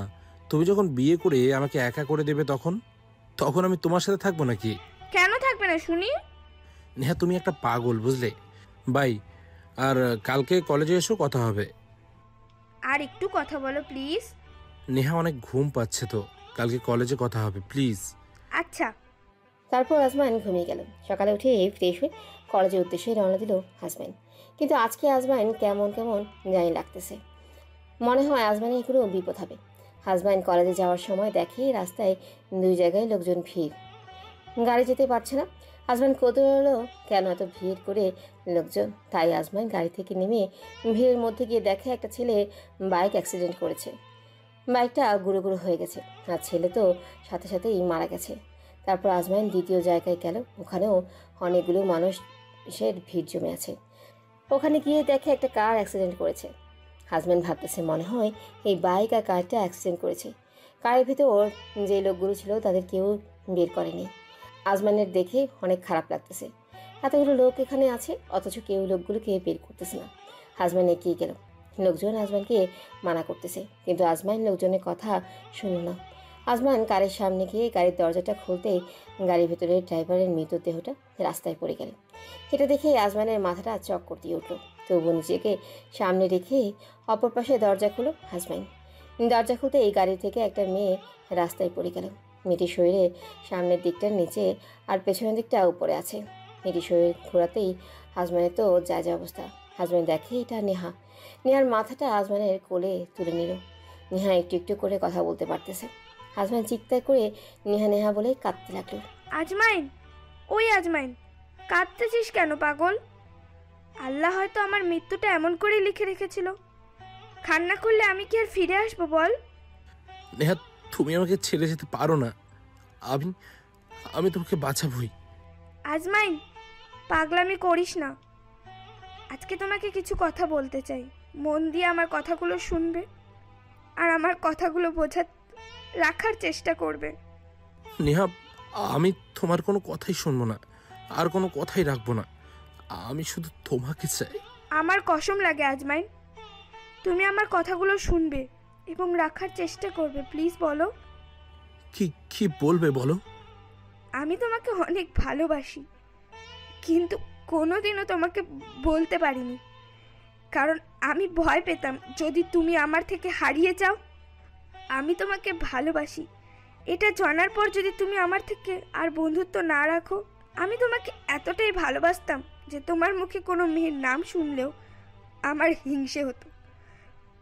তুমি যখন বিয়ে করে আমাকে একা করে দেবে তখন আমি তোমার সাথে থাকবো নাকি? কেন থাকবে না শুনি? নেহা, তুমি একটা পাগল, বুঝলে? বাই, আর কালকে কলেজে এসো, কথা হবে। আর একটু কথা বলো প্লিজ। নেহা, অনেক ঘুম পাচ্ছে তো, কালকে কলেজে কথা হবে প্লিজ। আচ্ছা। তারপর আজমান ঘুমিয়ে গেল। সকালে উঠে ফ্রেশ হয়ে কলেজের উদ্দেশ্যে রওনা দিল হাজব্যান্ড। কিন্তু আজকে আজমান কেমন কেমন জানি লাগতেছে। মনে হয় আজমানের কোনো বিপদ হবে। হাজব্যান্ড কলেজে যাওয়ার সময় দেখে রাস্তায় 2 জায়গায় লোকজন ভিড়, গাড়ি যেতে পারছে না। হাজব্যান্ড কৌতূহল হলো কেন এত ভিড় করে লোকজন। তাই আজমান গাড়ি থেকে নেমে ভিড়ের মধ্যে গিয়ে দেখে একটা ছেলে বাইক অ্যাক্সিডেন্ট করেছে। বাইকটা গুঁড়ো গুঁড়ো হয়ে গেছে আর ছেলে তো সাথে সাথেই মারা গেছে। তারপর আজমান দ্বিতীয় জায়গায় গেল, ওখানেও অনেকগুলো মানুষের ভিড় জমে আছে। ওখানে গিয়ে দেখে একটা কার অ্যাক্সিডেন্ট করেছে। হাজব্যান্ড ভাবতেছে মনে হয় এই বাইক আর কারটা অ্যাক্সিডেন্ট করেছে। কারের ভিতর যে লোকগুলো ছিল তাদের কেউ বের করেনি। আজমানের দেখে অনেক খারাপ লাগতেছে, এতগুলো লোক এখানে আছে অথচ কেউ লোকগুলোকে বের করতেছে না। হাজব্যান্ড এগিয়ে গেল, লোকজন আজমানকে মানা করতেছে কিন্তু আজমান লোকজনের কথা শুনল না। আজমান কারের সামনে গিয়ে গাড়ির দরজাটা খুলতেই গাড়ির ভেতরে ড্রাইভারের মৃতদেহটা রাস্তায় পড়ে গেল। এটা দেখে আজমানের মাথাটা চক্কর দিয়ে উঠল। তবু নিজেকে সামনে রেখে অপর পাশে দরজা খুলো হাজব্যান্ড। দরজা খুলতে এই গাড়ি থেকে একটা মেয়ে রাস্তায় পড়ে গেল। মেয়েটির শরীরে সামনের দিকটা নিচে আর পেছনের দিকটা উপরে আছে। মেয়েটির শরীর ঘোরাতেই হাজব্যান্ডের তো যা অবস্থা। হাজব্যান্ড দেখে এটা নেহা। নেহার মাথাটা আজমানের কোলে তুলে নিল। নেহা একটু একটু করে কথা বলতে পারতেছে। হাজব্যান্ড চিৎকার করে নেহা নেহা বলে কাঁদতে লাগলো। আজমাইন, ওই আজমাইন, কাঁদতেছিস কেন পাগল? আল্লাহ হয়তো আমার মৃত্যুটা এমন করেই লিখে রেখেছিল। কান্না করলে আমি কি আর ফিরে আসবো বল? নেহা, তুমি আমাকে ছেড়ে যেতে পারো না। আমি আমি তোমাকে বাঁচাবই। আজমাইন, পাগলামি করিস না। আজকে তোমাকে কিছু কথা বলতে চাই, মন দিয়ে আমার কথাগুলো শুনবে আর আমার কথাগুলো রাখার চেষ্টা করবে। নেহা, আমি তোমার কোনো কথাই শুনবো না, আর কোনো কথাই রাখবো না। আমি শুধু তোমাকে চাই। আমার কসম লাগে আজমাইন, তুমি আমার কথাগুলো শুনবে এবং রাখার চেষ্টা করবে। প্লিজ বলো। কি কি বলবে বলো? আমি তোমাকে অনেক ভালোবাসি, কিন্তু কোনোদিনও তোমাকে বলতে পারিনি, কারণ আমি ভয় পেতাম যদি তুমি আমার থেকে হারিয়ে যাও। আমি তোমাকে ভালোবাসি এটা জানার পর যদি তুমি আমার থেকে আর বন্ধুত্ব না রাখো, আমি তোমাকে এতটাই ভালোবাসতাম যে তোমার মুখে কোনো মেয়ের নাম শুনলেও আমার হিংসে হতো।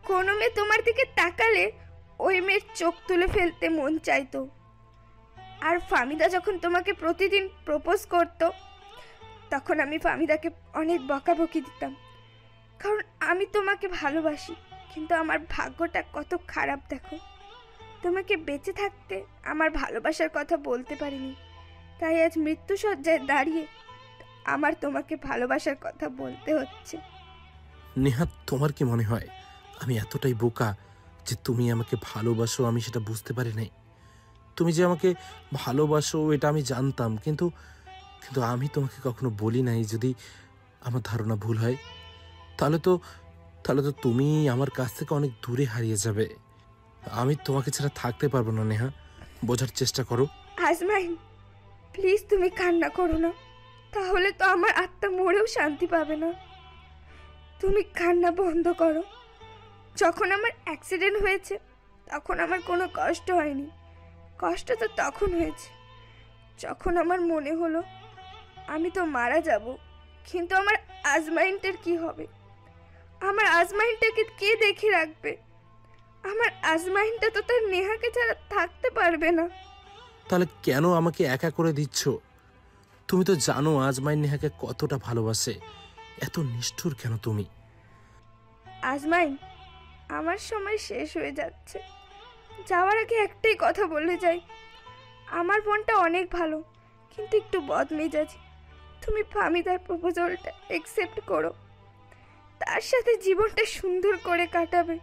কোনো মেয়ে তোমার দিকে তাকালে ওই মেয়ের চোখ তুলে ফেলতে মন চাইতো। আর ফাহমিদা যখন তোমাকে প্রতিদিন প্রপোজ করতো, তখন আমি ফাহমিদাকে অনেক বকাবকি দিতাম, কারণ আমি তোমাকে ভালোবাসি। কিন্তু আমার ভাগ্যটা কত খারাপ দেখো, তোমাকে বেঁচে থাকতে আমার ভালোবাসার কথা বলতে পারিনি, তাই আজ মৃত্যুসজ্জায় দাঁড়িয়ে আমার তোমাকে ভালোবাসার কথা বলতে হচ্ছে। নেহা, তোমার কি মনে হয় আমি এতটাই বোকা যে তুমি আমাকে ভালোবাসো আমি সেটা বুঝতে পারি নাই? তুমি যে আমাকে ভালোবাসো এটা আমি জানতাম, কিন্তু কিন্তু আমি তোমাকে কখনো বলি নাই। যদি আমার ধারণা ভুল হয়, তাহলে তো তুমি আমার কাছ থেকে অনেক দূরে হারিয়ে যাবে। আমি তোমাকে ছাড়া থাকতে পারবো না নেহা, বোঝার চেষ্টা করো। আজমাইন, প্লিজ তুমি কান্না করো না, তাহলে তো আমার আত্মা মরেও শান্তি পাবে না। তুমি কান্না বন্ধ করো। যখন আমার অ্যাক্সিডেন্ট হয়েছে তখন আমার কোনো কষ্ট হয়নি। কষ্ট তো তখন হয়েছে যখন আমার মনে হলো আমি তো মারা যাব, কিন্তু আমার আজমাইনটার কি হবে? আমার আজমাইনটাকে কে দেখে রাখবে? আমার আজমাইনটা তো তার নেহাকে ছাড়া থাকতে পারবে না। তাহলে কেন আমাকে একা করে দিচ্ছ? তুমি তো জানো আজমাইন নেহাকে কতটা ভালোবাসে, এত নিষ্ঠুর কেন তুমি? আজমাইন, আমার সময় শেষ হয়ে যাচ্ছে। যাওয়ার আগে একটাই কথা বলে যাই, আমার বোনটা অনেক ভালো কিন্তু একটু বদমেজাজি। তুমি ফাহমিদার প্রপোজালটা অ্যাকসেপ্ট করো, তার সাথে জীবনটা সুন্দর করে কাটাবে।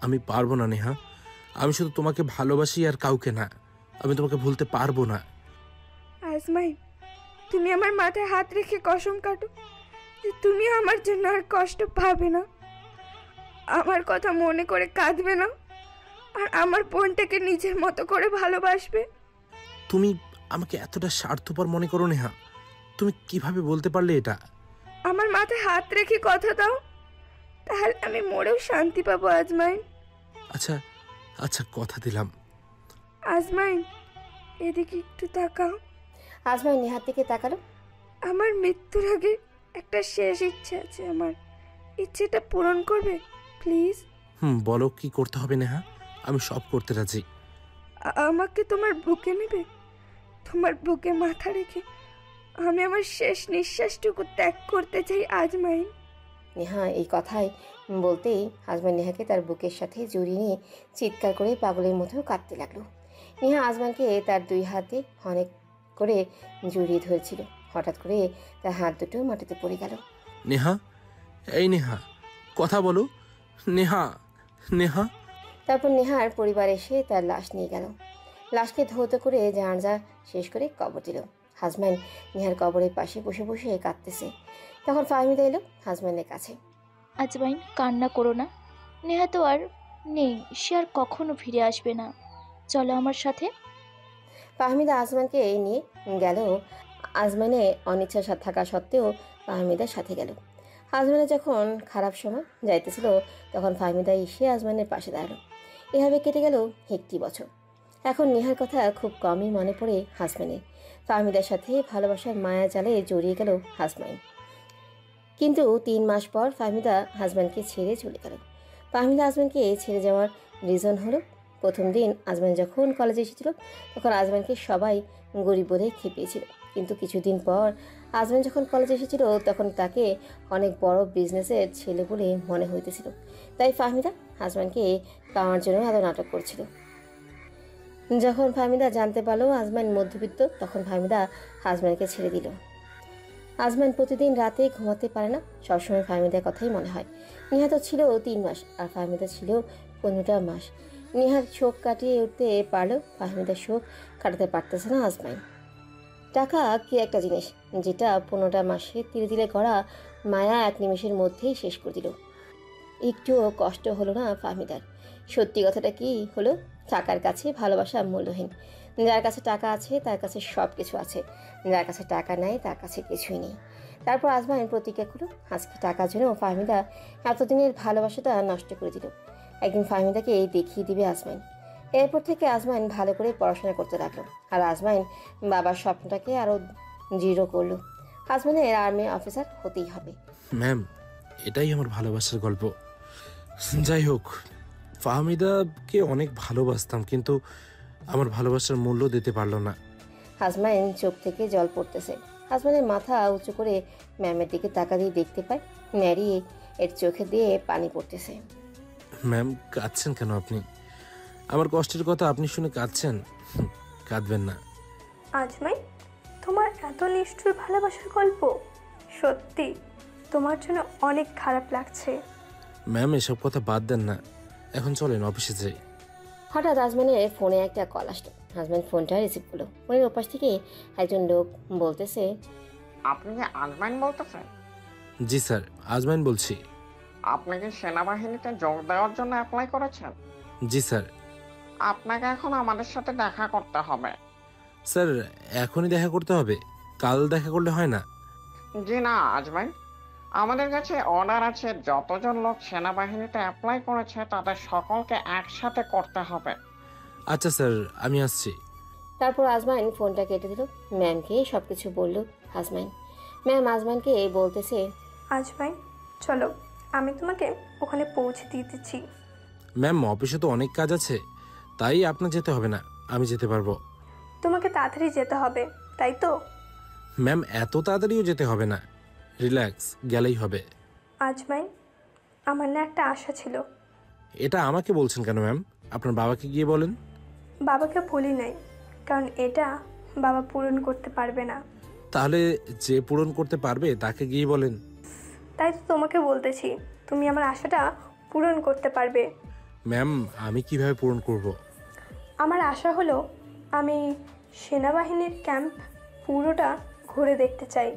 আমি পারবো না নেহা, আমি শুধু তোমাকে ভালোবাসি আর কাউকে না। আমি তোমাকে ভুলতে পারবো না। আজমাইন, তুমি আমার মাথায় হাত রেখে কসম কাটো যে তুমি আমার জন্য আর কষ্ট পাবে না, আমার কথা মনে করে কাঁদবে না, আর আমার বোনটাকে নিজের মতো করে ভালোবাসবে। তুমি আমাকে এতটা স্বার্থপর মনে করো নেহা? তুমি কিভাবে বলতে পারলে এটা? আমার মাথায় হাত রেখে কথা দাও, তাহলে আমি মরেও শান্তি পাবো। আজমাইন, আচ্ছা আচ্ছা, কথা দিলাম। আজমাইন, এদিকে একটু তাকাও। আজমাইন নেহার দিকে তাকালো। আমার মৃত্যুর আগে একটা শেষ ইচ্ছে আছে, আমার ইচ্ছেটা পূরণ করবে প্লিজ? বলো কি করতে হবে নেহা, আমি সব করতে রাজি। আমাকে তোমার বুকে নেবে? তোমার বুকে মাথা রেখে আমি আমার শেষ নিঃশ্বাসটুকু ত্যাগ করতে চাই আজমাইন। নেহা এই কথাই বলতেই আজমান নেহাকে তার বুকের সাথে জড়িয়ে নিয়ে চিৎকার করে পাগলের মতো কাঁদতে লাগলো। নেহা আজমানকে তার দুই হাতে অনেক করে জড়িয়ে ধরেছিল। হঠাৎ করে তার হাত দুটো মাটিতে পড়ে গেল। নেহা, এই নেহা, কথা বলো নেহা। নেহা। তারপর নেহার পরিবার এসে তার লাশ নিয়ে গেল। লাশকে ধৌত করে জানাজা শেষ করে কবর দিল। হাজম্যান নেহার কবরের পাশে বসে বসে কাঁদতেছে। তখন ফাহমিদা এলো হাজম্যানের কাছে। আজমাইন, কান্না করো না, নেহা তো আর নেই, সে আর কখনো ফিরে আসবে না, চলো আমার সাথে। ফাহমিদা আজমানকে নিয়ে গেল। আজমানে অনিচ্ছা থাকা সত্ত্বেও ফাহমিদার সাথে গেল। আজমানের যখন খারাপ সময় যাইতেছিল তখন ফাহমিদা এসে আজমানের পাশে দাঁড়ালো। এভাবে কেটে গেল একটি বছর। এখন নেহার কথা খুব কমই মনে পড়ে হাজমানের। ফাহমিদার সাথে ভালোবাসার মায়া জালে জড়িয়ে গেল হাজমাইন। কিন্তু 3 মাস পর ফাহমিদা হাজব্যান্ডকে ছেড়ে চলে গেল। ফাহমিদা আজমানকে ছেড়ে যাওয়ার রিজন হলো, প্রথম দিন আজমান যখন কলেজে এসেছিল তখন আজমানকে সবাই গরিব বলে খেপিয়েছিল। কিন্তু কিছুদিন পর আজমান যখন কলেজে এসেছিল তখন তাকে অনেক বড় বিজনেসের ছেলে বলে মনে হইতেছিল। তাই ফাহমিদা আজমানকে পাওয়ার জন্য এত নাটক করছিল। যখন ফাহমিদা জানতে পারলো আজমাইন মধ্যবিত্ত, তখন ফাহমিদা আজমাইনকে ছেড়ে দিল। আজমাইন প্রতিদিন রাতে ঘুমাতে পারে না, সবসময় ফাহমিদার কথাই মনে হয়। নিহা তো ছিল 3 মাস আর ফাহমিদা ছিল 15টা মাস। নিহার শোক কাটিয়ে উঠতে পারলেও ফাহমিদার শোক কাটাতে পারতেছে না আজমাইন। টাকা কি একটা জিনিস যেটা 15টা মাসে ধীরে ধীরে গড়া মায়া এক নিমেষের মধ্যেই শেষ করে দিল। একটুও কষ্ট হলো না ফাহমিদার। সত্যি কথাটা কি হলো, টাকার কাছে ভালোবাসা মূল্যহীন। যার কাছে টাকা আছে তার কাছে সব কিছু আছে, যার কাছে টাকা নেই তার কাছে কিছুই নেই। তারপর আজমাইন প্রতিজ্ঞা করলো আজকে টাকার জন্য ফাহমিদা এতদিনের ভালোবাসাটা নষ্ট করে দিল। একদিন ফাহমিদাকে দেখিয়ে দিবে আজমাইন। এরপর থেকে আজমাইন ভালো করে পড়াশোনা করতে লাগলো আর আজমাইন বাবার স্বপ্নটাকে আরও দৃঢ় করলো। আজমাইনের আর্মি অফিসার হতেই হবে। ম্যাম, এটাই আমার ভালোবাসার গল্প। যাই হোক, ফাহমিদাকে অনেক ভালোবাসতাম, কিন্তু আমার ভালোবাসার মূল্য দিতে পারলো না। আজমাইন চোখ থেকে জল পড়তেছে। আজমাইনের মাথা উঁচু করে ম্যামের দিকে তাকা দিয়ে দেখতে পায় ন্যারি এর চোখে দিয়ে পানি পড়তেছে। ম্যাম, কাঁদছেন কেন আপনি? আমার কষ্টের কথা আপনি শুনে কাঁদছেন? কাঁদবেন না। আজমাইন, তোমার এত নিষ্ঠুর ভালোবাসার গল্প? সত্যি তোমার জন্য অনেক খারাপ লাগছে। ম্যাম, এসব কথা বাদ দেন না, এখন চলেন অফিসে যাই। হঠাৎ আজমাইনের ফোনে একটা কল আসলো। আজমাইন ফোনটা রিসিভ করলো। ফোনের ওপাশ থেকে একজন লোক বলতেছে, আপনি কি আজমাইন বলতেছেন? জি স্যার, আজমাইন বলছি। আপনি কি সেনাবাহিনীতে যোগ দেওয়ার জন্য অ্যাপ্লাই করেছেন? জি স্যার। আপনাকে এখন আমাদের সাথে দেখা করতে হবে। স্যার, এখনই দেখা করতে হবে? কাল দেখা করলে হয় না? জি না আজমাইন, আমাদের কাছে অর্ডার আছে যতজন লোক সেনাবাহিনীতে অ্যাপ্লাই করেছে তাদের সকলকে একসাথে করতে হবে। আচ্ছা স্যার, আমি আসছি। তারপর আজমাইন ফোনটা কেটে দিল। ম্যামকে সব কিছু বলল আজমাইন। ম্যাম আজমাইনকে বলতেছে, আজমাইন চলো, আমি তোমাকে ওখানে পৌঁছে দিয়ে দিচ্ছি। ম্যাম, অফিসে তো অনেক কাজ আছে, তাই আপনার যেতে হবে না, আমি যেতে পারবো। তোমাকে তাড়াতাড়ি যেতে হবে, তাই তো? ম্যাম, এত তাড়াতাড়িও যেতে হবে না, রিল্যাক্স, গেলেই হবে। আজমাইন, আমার না একটা আশা ছিল। এটা আমাকে বলছেন কেন ম্যাম? আপনার বাবাকে গিয়ে বলেন। বাবাকে বলি নাই, কারণ এটা বাবা পূরণ করতে পারবে না। তাহলে যে পূরণ করতে পারবে তাকে গিয়ে বলেন। তাই তো তোমাকে বলতেছি, তুমি আমার আশাটা পূরণ করতে পারবে। ম্যাম, আমি কিভাবে পূরণ করব? আমার আশা হলো আমি সেনাবাহিনীর ক্যাম্প পুরোটা ঘুরে দেখতে চাই।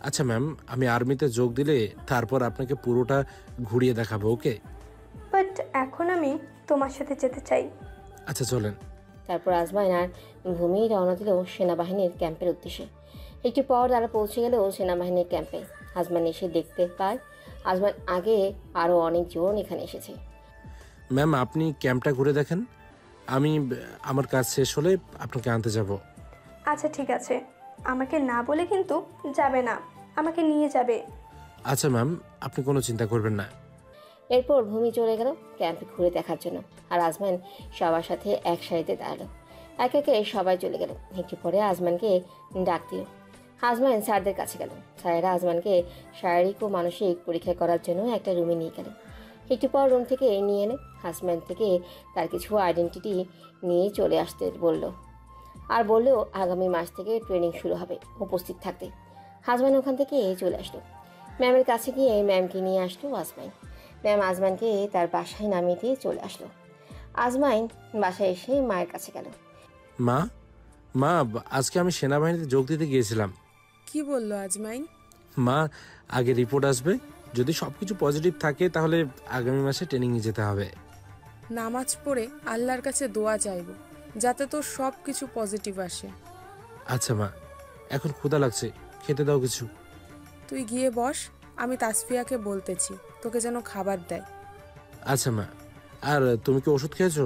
আচ্ছা ম্যাম, আমি আর্মিতে যোগ দিলে তারপর আপনাকে পুরোটা ঘুরিয়ে দেখাবো, ওকে? বাট এখন আমি তোমার সাথে যেতে চাই। আচ্ছা চলেন। তারপর আজমাইন আর ভূমি রওনা দিল সেনাবাহিনীর ক্যাম্পের উদ্দেশ্যে। একটু পর তারা পৌঁছে গেল সেনাবাহিনীর ক্যাম্পে। আজমান এসে দেখতে পায় আজমান আগে আরও অনেকজন এখানে এসেছে। ম্যাম, আপনি ক্যাম্পটা ঘুরে দেখেন, আমি আমার কাজ শেষ হলে আপনাকে আনতে যাব। আচ্ছা ঠিক আছে, আমাকে না বলে কিন্তু যাবে না, আমাকে নিয়ে যাবে। আচ্ছা ম্যাম, আপনি কোনো চিন্তা করবেন না। এরপর ভূমি চলে গেল ক্যাম্পে ঘুরে দেখার জন্য, আর আজমান সবার সাথে এক সারিতে দাঁড়ালো। একে একে সবাই চলে গেল। একটু পরে আজমানকে ডাক দিল। আজমান স্যারদের কাছে গেল। স্যারেরা আজমানকে শারীরিক ও মানসিক পরীক্ষা করার জন্য একটা রুমে নিয়ে গেল। একটু পর রুম থেকে নিয়ে এনে আজমান থেকে তার কিছু আইডেন্টিটি নিয়ে চলে আসতে বলল, আর বললেও আগামী মাস থেকে ট্রেনিং শুরু হবে, উপস্থিত থাকতে। আজমান ওখান থেকে চলে আসলো। ম্যামের কাছে গিয়ে ম্যামকে নিয়ে আসলো আজমাইন। ম্যাম আজমানকে তার বাসায় নামিয়ে দিয়ে চলে আসলো। আজমাইন বাসায় এসে মায়ের কাছে গেল। মা, আজকে আমি সেনাবাহিনীতে যোগ দিতে গিয়েছিলাম। কি বললো আজমাইন? মা, আগে রিপোর্ট আসবে, যদি সবকিছু পজিটিভ থাকে তাহলে আগামী মাসে ট্রেনিংয়ে যেতে হবে। নামাজ পড়ে আল্লাহর কাছে দোয়া চাইব যাতে তোর সব কিছু পজিটিভ আসে। আচ্ছা মা, এখন ক্ষুধা লাগছে, খেতে দাও কিছু। তুই গিয়ে বস, আমি তাসফিয়াকে বলতেছি তোকে যেন খাবার দেয়। আচ্ছা মা, আর তুমি কি ওষুধ খেয়েছো?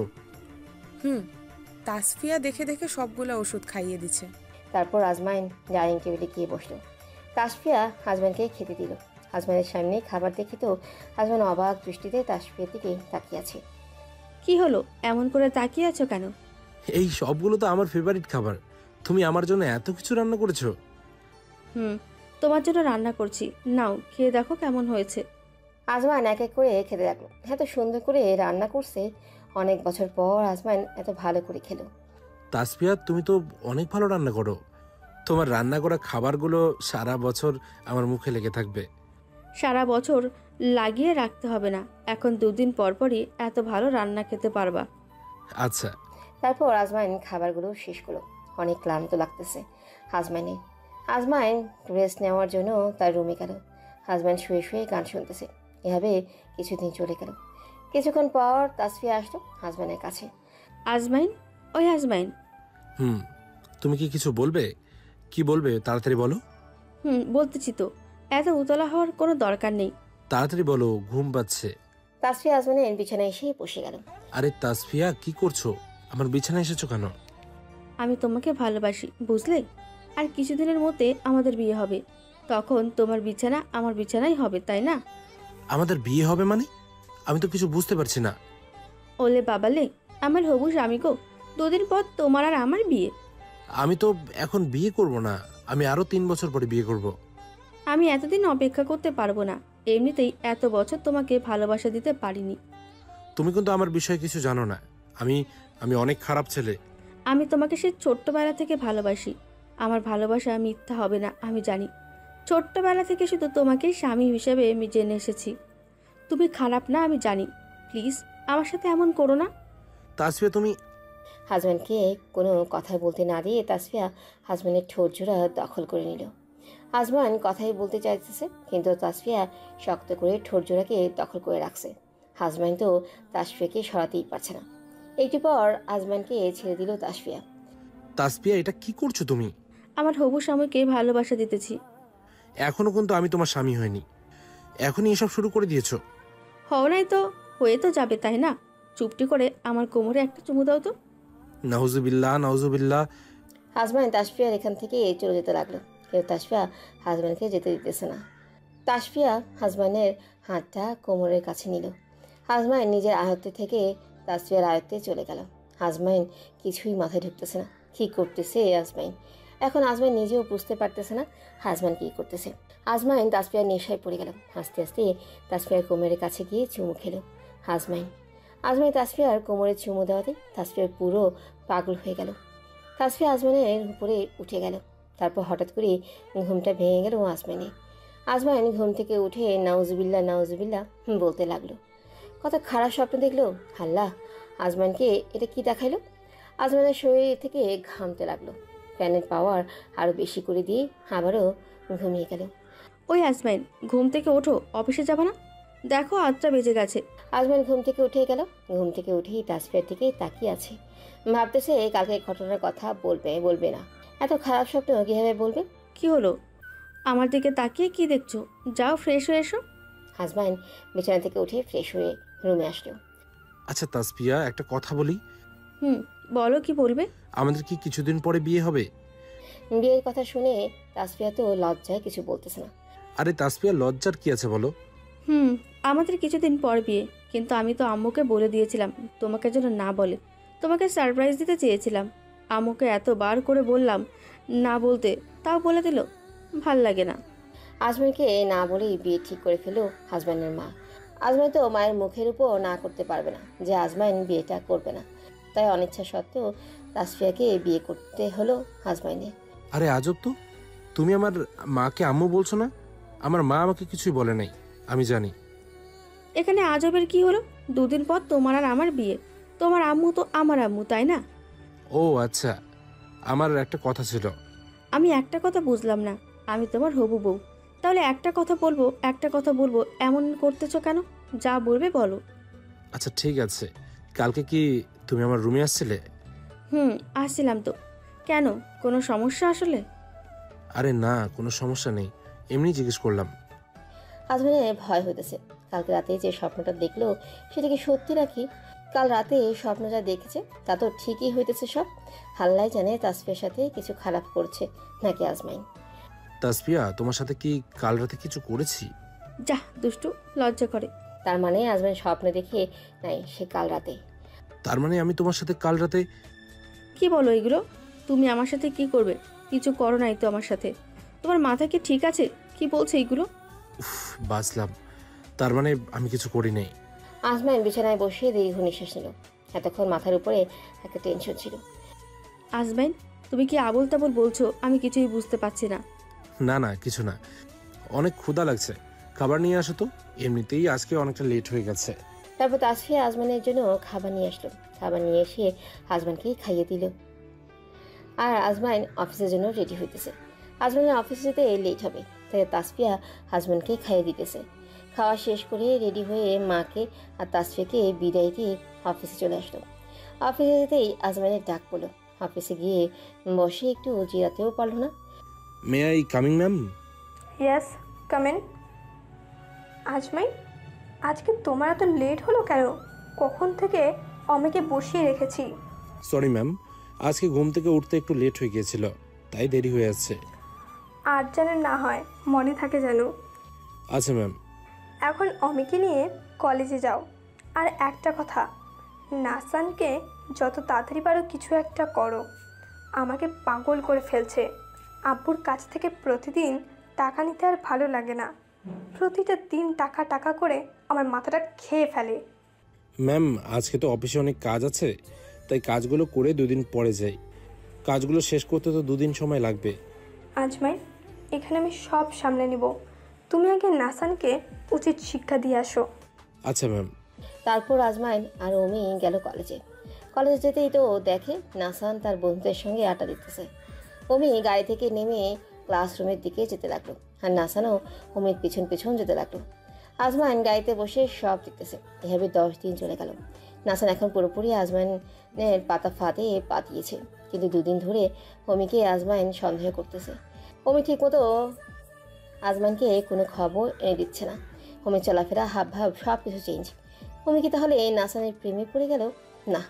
তাসফিয়া দেখে দেখে সবগুলো ওষুধ খাইয়ে দিচ্ছে। তারপর আজমাইন ডাইনিং টেবিলে গিয়ে বসলো। তাসফিয়া আজমানকে খেতে দিল। আজমানের সামনে খাবার দেখে তো আজমান অবাক দৃষ্টিতে তাসফিয়ার দিকে তাকিয়ে আছে। কি হলো, এমন করে তাকিয়ে আছো কেন? এই সবগুলো তো আমার ফেভারিট খাবার, তুমি আমার জন্য এত কিছু রান্না করেছো। তোমার জন্য রান্না করছি, নাও খেয়ে দেখো কেমন হয়েছে। আজমান এক এক করে খেতে লাগলো। এত সুন্দর করে রান্না করছে, অনেক বছর পর আজমান এত ভালো করে খেলো। তাসফিয়া, তুমি তো অনেক ভালো রান্না করো। তোমার রান্না করা খাবারগুলো সারা বছর আমার মুখে লেগে থাকবে। সারা বছর লাগিয়ে রাখতে হবে না, এখন 2 দিন পর পরই এত ভালো রান্না খেতে পারবা। আচ্ছা। তারপর আজমাইন খাবারগুলো শেষ করলো। অনেক ক্লান্ত লাগতেছে আজমাইনের। আজমাইন রেস্ট নেওয়ার জন্য তার রুমে গেল। আজমাইন শুয়ে শুয়ে গান শুনতেছে। এভাবে কিছুদিন চলে গেল। কিছুক্ষণ পর তাসফিয়া আসলো আজমাইনের কাছে। আজমাইন, ওই আজমাইন। তুমি কি কিছু বলবে? কি বলবে তাড়াতাড়ি বলো। বলতেছি তো, এত উতলা হওয়ার কোনো দরকার নেই। তাড়াতাড়ি বলো, ঘুম পাচ্ছে। তাসফিয়া আজমাইনের বিছানায় এসে বসে গেল। আরে তাসফিয়া, কি করছো? আমার বিছানায় এসেছো কেন? আমি তোমাকে ভালোবাসি, বুঝলে? আর কিছুদিনের মধ্যে আমাদের বিয়ে হবে, তখন তোমার বিছানা আমার বিছানাই হবে, তাই না? আমাদের বিয়ে হবে মানে? আমি তো কিছু বুঝতে পারছি না। ওলে বাবালে, আমার হবু স্বামী গো, 2 দিন পর তোমার আর আমার বিয়ে। আমি তো এখন বিয়ে করব না, আমি আরো 3 বছর পরে বিয়ে করব। আমি এতদিন অপেক্ষা করতে পারবো না, এমনিতেই এত বছর তোমাকে ভালোবাসা দিতে পারিনি। তুমি কিন্তু আমার বিষয়ে কিছু জানো না। আমি অনেক খারাপ ছেলে। আমি তোমাকে সে ছোট্টবেলা থেকে ভালোবাসি। আমার ভালোবাসা মিথ্যা হবে না, আমি জানি। ছোট্টবেলা থেকে শুধু তোমাকে স্বামী হিসেবে আমি জেনে এসেছি। তুমি খারাপ না, আমি জানি। প্লিজ আমার সাথে এমন করো না। তাসফিয়া, তুমি... হাজব্যান্ডকে কোনো কথা বলতে না দিয়ে তাসফিয়া হাজব্যান্ডের ঠোঁট জোড়া দখল করে নিল। হাজব্যান্ড কথাই বলতে চাইতেছে, কিন্তু তাসফিয়া শক্ত করে ঠোঁট জোড়াকে দখল করে রাখছে। হাজব্যান্ড তো তাসফিয়াকে সরাতেই পারছে না। একটু পর হাজব্যান্ডকে ছেড়ে দিল তাসফিয়া। তাসফিয়া, এটা কি করছো তুমি? আমার হবু স্বামীকে ভালোবাসা দিতেছি। এখনো কিন্তু আমি তোমার স্বামী হয়নি, এখনই এসব শুরু করে দিয়েছো। হও নাই তো হয়ে তো যাবে, তাই না? চুপটি করে আমার কোমরে একটা চুমু দাও তো। নাউজুবিল্লাহ, নাউজুবিল্লাহ। হাজব্যান্ড তাসফিয়ার এখান থেকে চলে যেতে লাগলো, কিন্তু তাসফিয়া হাজব্যান্ডকে যেতে দিতেছে না। তাসফিয়া হাজব্যান্ডের হাতটা কোমরের কাছে নিল। হাজব্যান্ড নিজের আয়ত্তে থেকে তাসফিয়ার আয়ত্তে চলে গেল। হাজব্যান্ড কিছুই মাথায় ঢুকতেছে না, কী করতেছে হাজব্যান্ড। এখন হাজব্যান্ড নিজেও বুঝতে পারতেছে না হাজব্যান্ড কী করতেছে। হাজব্যান্ড তাসফিয়ার নেশায় পড়ে গেল। আস্তে আস্তে তাসফিয়ার কোমরের কাছে গিয়ে চুমু খেলো হাজব্যান্ড। তাসফিয়ার কোমরে চুমু দেওয়াতে তাসফিয়ার পুরো পাগল হয়ে গেল। তাসফিয়া আজমানের উপরে উঠে গেল। তারপর হঠাৎ করে ঘুমটা ভেঙে গেল আজমানের। আজমান ঘুম থেকে উঠে নাউজুবিল্লাহ নাউজুবিল্লাহ বলতে লাগলো। কত খারাপ স্বপ্ন দেখলো আল্লাহ! আজমানকে এটা কি দেখাইলো? আজমানের শরীর থেকে ঘামতে লাগলো। ফ্যানের পাওয়ার আরও বেশি করে দিয়ে আবারও ঘুমিয়ে গেল। ওই আজমাইন, ঘুম থেকে ওঠো, অফিসে যাবে না? দেখো 8টা বেজে গেছে। আজমান ঘুম থেকে উঠে গেল। ঘুম থেকে উঠেই তাসফিয়ার দিকে তাকিয়ে আছে, ভাবতেছে কালকে ঘটনার কথা বলবে না। এত খারাপ স্বপ্ন কীভাবে বলবে? কি হলো? আমার দিকে তাকিয়ে কি দেখছো? যাও ফ্রেশ হয়ে এসো। হাজব্যান্ড বিছানা থেকে উঠে ফ্রেশ হয়ে রুমে আসলো। আচ্ছা তাসফিয়া, একটা কথা বলি। বলো, কি বলবে? আমাদের কি কিছুদিন পরে বিয়ে হবে? বিয়ের কথা শুনে তাসফিয়া তো লজ্জায় কিছু বলতেছে না। আরে তাসফিয়া, লজ্জার কি আছে বলো? আমাদের কিছুদিন পর বিয়ে, কিন্তু আমি তো আম্মুকে বলে দিয়েছিলাম তোমাকে যেন না বলে। তোমাকে সারপ্রাইজ দিতে চেয়েছিলাম। আম্মুকে এতবার করে বললাম না বলতে, তাও বলে দিল। ভাল লাগে না। আজমানকে না বলেই বিয়ে ঠিক করে ফেলো হাজব্যান্ডের মা। আজমান তো মায়ের মুখের উপর না করতে পারবে না যে আজমান বিয়েটা করবে না। তাই অনিচ্ছা সত্ত্বেও তাসফিয়াকে বিয়ে করতে হলো হাজব্যান্ডে। আরে আজব তো, তুমি আমার মাকে আম্মু বলছো না? আমার মা আমাকে কিছুই বলে নাই, আমি জানি। এখানে আজবের কি হলো? 2 দিন পর তোমার আর আমার বিয়ে। তোমার আম্মু তো আমার আম্মু, তাই না? ও আচ্ছা, আমার একটা কথা ছিল। আমি একটা কথা বুঝলাম না, আমি তোমার হবু বউ, তাহলে একটা কথা বলবো এমন করতেছো কেন? যা বলবে বলো। আচ্ছা ঠিক আছে, কালকে কি তুমি আমার রুমে আসছিলে? আসছিলাম তো। কেন, কোনো সমস্যা আসলে? আরে না, কোনো সমস্যা নেই, এমনি জিজ্ঞেস করলাম। আজমানের ভয় হইতেছে, কালকে রাতে যে স্বপ্নটা দেখলো সেটা কি সত্যি নাকি? কাল রাতে স্বপ্ন যা দেখেছে তা তো ঠিকই হইতেছে সব। আল্লাহ জানে তাসফিয়ার সাথে কিছু খারাপ করছে নাকি আজমাইন। তাসফিয়া, তোমার সাথে কি কাল রাতে কিছু করেছি? যা দুষ্টু, লজ্জা করে। তার মানে আজমাইন স্বপ্ন দেখে নাই, সে কাল রাতে। তার মানে আমি তোমার সাথে কাল রাতে... কি বলো এগুলো? তুমি আমার সাথে কি করবে? কিছু করো নাই তো আমার সাথে। তোমার মাথা কি ঠিক আছে? কি বলছে এগুলো? বাঁচলাম, তার মানে আমি কিছু করি নাই। আজমাইন বিছানায় বসে দীর্ঘ নিঃশ্বাস নিল। এতক্ষণ মাথার উপরে একটা টেনশন ছিল। আজমাইন, তুমি কি আবোল তাবোল বলছো? আমি কিছুই বুঝতে পারছি না। না না, কিছু না। অনেক ক্ষুধা লাগছে, খাবার নিয়ে আসো তো। এমনিতেই আজকে অনেকটা লেট হয়ে গেছে। তারপর তাসফিয়া আজমানের জন্য খাবার নিয়ে আসলো। খাবার নিয়ে এসে আজমানকেই খাইয়ে দিল। আর আজমাইন অফিসের জন্য রেডি হইতেছে। আজমানের অফিসে যেতে লেট হবে, তাই তাসফিয়া আজমানকে খাইয়ে দিতেছে। খাওয়া শেষ করে রেডি হয়ে মাকে আর তাসফিয়াকে বিদায় দিয়ে অফিসে চলে আসলো। অফিসে যেতেই আজমানের ডাক পড়লো। অফিসে গিয়ে বসে একটু জিরাতেও পারল না। May I coming ma'am? Yes, come in. Azmain, আজকে তোমার এত লেট হলো কেন? কখন থেকে অমিকে বসিয়ে রেখেছি। সরি ম্যাম, আজকে ঘুম থেকে উঠতে একটু লেট হয়ে গিয়েছিল, তাই দেরি হয়ে যাচ্ছে। আর যেন না হয়, মনে থাকে যেন। আচ্ছা ম্যাম। এখন অমিকে নিয়ে কলেজে যাও। আর একটা কথা, নাসানকে যত তাড়াতাড়ি পারো কিছু একটা করো। আমাকে পাগল করে ফেলছে। আব্বুর কাছ থেকে প্রতিদিন টাকা নিতে আর ভালো লাগে না। প্রতিটা দিন টাকা টাকা করে আমার মাথাটা খেয়ে ফেলে। ম্যাম, আজকে তো অফিসে অনেক কাজ আছে, তাই কাজগুলো করে 2 দিন পরে যাই। কাজগুলো শেষ করতে তো 2 দিন সময় লাগবে। আজমাইন, এখানে আমি সব সামলে নিব। তুমি আগে নাসানকে উচিত শিক্ষা দিয়ে আসো। আচ্ছা ম্যাম। তারপর আজমাইন আর অমি গেল কলেজে। কলেজে যেতেই তো দেখে নাসান তার বন্ধুদের সঙ্গে আড্ডা দিতেছে। অমি গাড়ি থেকে নেমে ক্লাসরুমের দিকে যেতে লাগলো, আর নাসানও অমির পিছন পিছন যেতে লাগলো। আজমাইন গাড়িতে বসে সব দেখতেছে। এভাবে 10 দিন চলে গেল। নাসান এখন পুরোপুরি আজমাইনের পাতা ফাঁদে পা দিয়েছে, কিন্তু 2 দিন ধরে অমিকে আজমাইন সন্দেহ করতেছে। অমি ঠিকমতো আজমাইনকে কোনো খবর এনে দিচ্ছে না। অমির চলাফেরা, হাবভাব সব কিছু চেঞ্জ। অমি কি তাহলে নাসানের প্রেমে পড়ে গেল? না,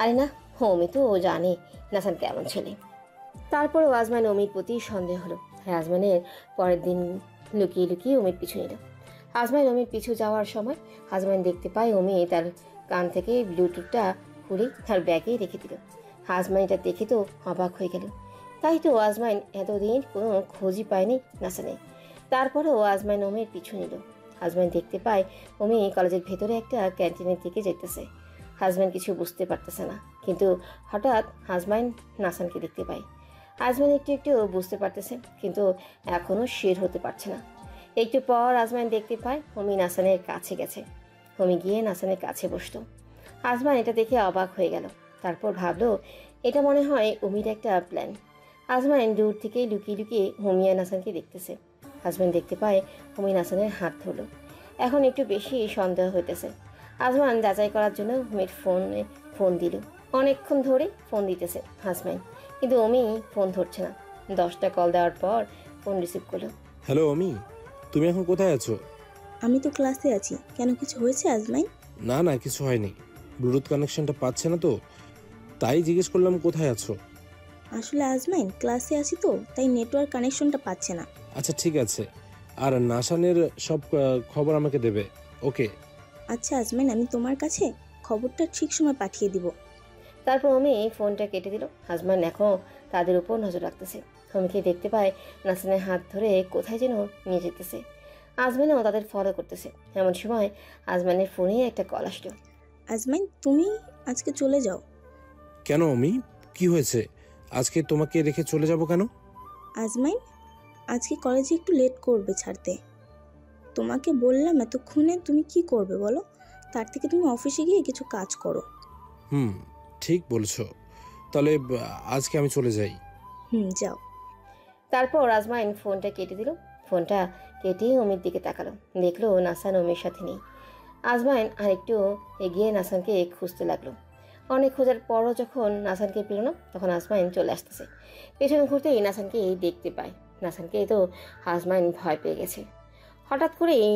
আরে না, অমি তো জানে নাসান কেমন ছেলে। তারপরেও আজমাইন অমির প্রতি সন্দেহ হলো। আজমাইনের পরের দিন লুকিয়ে লুকিয়ে অমির পিছু নিল। আজমাইন অমির পিছু যাওয়ার সময় আজমাইন দেখতে পায় অমি তার কান থেকে ব্লুটুথটা খুলে তার ব্যাগে রেখে দিল। আজমাইন এটা দেখে তো অবাক হয়ে গেল। তাই তো আজমাইন এতদিন কোনো খোঁজই পায়নি নাসানে। তারপরেও আজমাইন অমির পিছু নিল। আজমাইন দেখতে পায় অমি কলেজের ভেতরে একটা ক্যান্টিনের দিকে যেতেছে। আজমাইন কিছু বুঝতে পারতেছে না, কিন্তু হঠাৎ আজমাইন নাসানকে দেখতে পায়। আজমাইন একটু একটু বুঝতে পারতেছে, কিন্তু এখনও শের হতে পারছে না। একটু পর আজমাইন দেখতে পায় অমি নাসানের কাছে গেছে। অমি গিয়ে নাসানের কাছে বসলো। আজমাইন এটা দেখে অবাক হয়ে গেল। তারপর ভাবলো এটা মনে হয় অমির একটা প্ল্যান। আজমাইন দূর থেকে লুকিয়ে লুকিয়ে অমি আর নাসানকে দেখতেছে। আজমাইন দেখতে পায় অমি নাসানের হাত ধরলো। এখন একটু বেশি সন্দেহ হইতেছে। আজমান যাচাই করার জন্য অমির ফোন দিল। অনেকক্ষণ ধরে ফোন দিতেছে আজমাইন, কিন্তু অমি ফোন ধরছে না। 10টা কল দেওয়ার পর ফোন রিসিভ করলো। হ্যালো অমি, তুমি এখন কোথায় আছো? আমি তো ক্লাসে আছি। কেন, কিছু হয়েছে আজমাইন? না না, কিছু হয়নি। ব্লুটুথ কানেকশনটা পাচ্ছে না তো, তাই জিজ্ঞেস করলাম কোথায় আছো। আসলে আজমাইন ক্লাসে আছি তো, তাই নেটওয়ার্ক কানেকশনটা পাচ্ছে না। আচ্ছা ঠিক আছে, আর নাসানের সব খবর আমাকে দেবে, ওকে? আচ্ছা আজমাইন, আমি তোমার কাছে খবরটা ঠিক সময় পাঠিয়ে দিব। তারপর অমি ফোনটা কেটে দিল। আজমান এখন তাদের উপর নজর রাখতেছে। অমিকে দেখতে পায় নাসানের হাত ধরে কোথায় যেন নিয়ে যেতেছে। আজমানও তাদের ফলো করতেছে। এমন সময় আজমানের ফোনে একটা কল আসলো। আজমাইন, তুমি আজকে চলে যাও। কেন অমি, কি হয়েছে? আজকে তোমাকে রেখে চলে যাব কেন? আজমাইন, আজকে কলেজে একটু লেট করবে ছাড়তে। তোমাকে বললাম এতক্ষণে তুমি কি করবে বলো? তার থেকে তুমি অফিসে গিয়ে কিছু কাজ করো। ঠিক বলছো, তাহলে আজকে আমি চলে যাই। যাও। তারপর আজমাইন ফোনটা কেটে দিল। ফোনটা কেটে অমির দিকে তাকালো, দেখলো নাসান অমির সাথে নেই। আজমাইন আরেকটু এগিয়ে নাসানকে খুঁজতে লাগলো। অনেক খোঁজার পরও যখন নাসানকে পেল না, তখন আজমাইন চলে আসতেছে। পেছনে ঘুরতেই নাসানকে দেখতে পায়। নাসানকে তো আজমাইন ভয় পেয়ে গেছে। হঠাৎ করেই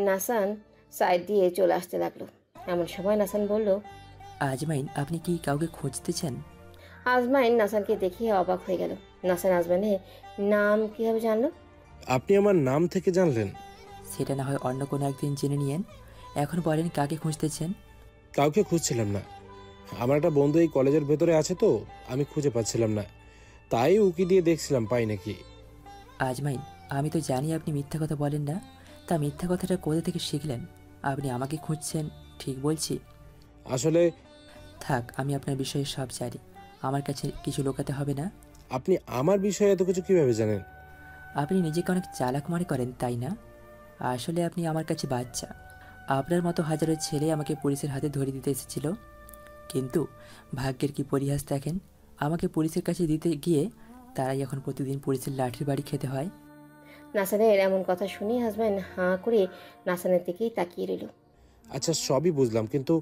নাসান সাইড দিয়ে চলে আসতে লাগলো। এমন সময় নাসান বলল, আজমাইন, আপনি কি কাউকে খুঁজতেছেন? আজমাইন নাসানকে দেখে অবাক হয়ে গেল। নাসান আজমাইনের নাম কিভাবে জানলো? আপনি আমার নাম থেকে জানলেন? সেটা না হয় অন্য কোনো একদিন জেনে নিয়েন। এখন বলেন কাকে খুঁজতেছেন? কাউকে খুঁজছিলাম না, আমার একটা বন্ধু এই কলেজের ভেতরে আছে তো, আমি খুঁজে পাচ্ছিলাম না, তাই উকি দিয়ে দেখছিলাম পাই নাকি। আজমাইন, আমি তো জানি আপনি মিথ্যা কথা বলেন না, তা মিথ্যা কথাটা কোথা থেকে শিখলেন? আপনি আমাকে খুঁজছেন, ঠিক বলছি? আসলে থাক, আমি আপনার বিষয়ে সব জানি। আমার কাছে কিছু লুকাতে হবে না। আপনি আমার বিষয়ে এত কিছু কিভাবে জানেন? আপনি নিজেকে অনেক চালাক মনে করেন, তাই না? আসলে আপনি আমার কাছে বাচ্চা। আপনার মতো হাজারো ছেলে আমাকে পুলিশের হাতে ধরে দিতে এসেছিল, কিন্তু ভাগ্যের কি পরিহাস দেখেন, আমাকে পুলিশের কাছে দিতে গিয়ে তারাই এখন প্রতিদিন পুলিশের লাঠির বাড়ি খেতে হয়। নাসানের এমন কথা শুনে হাজব্যান্ড হাঁ করে নাসানের দিকেই তাকিয়ে রইল। আচ্ছা সবই বুঝলাম, কিন্তু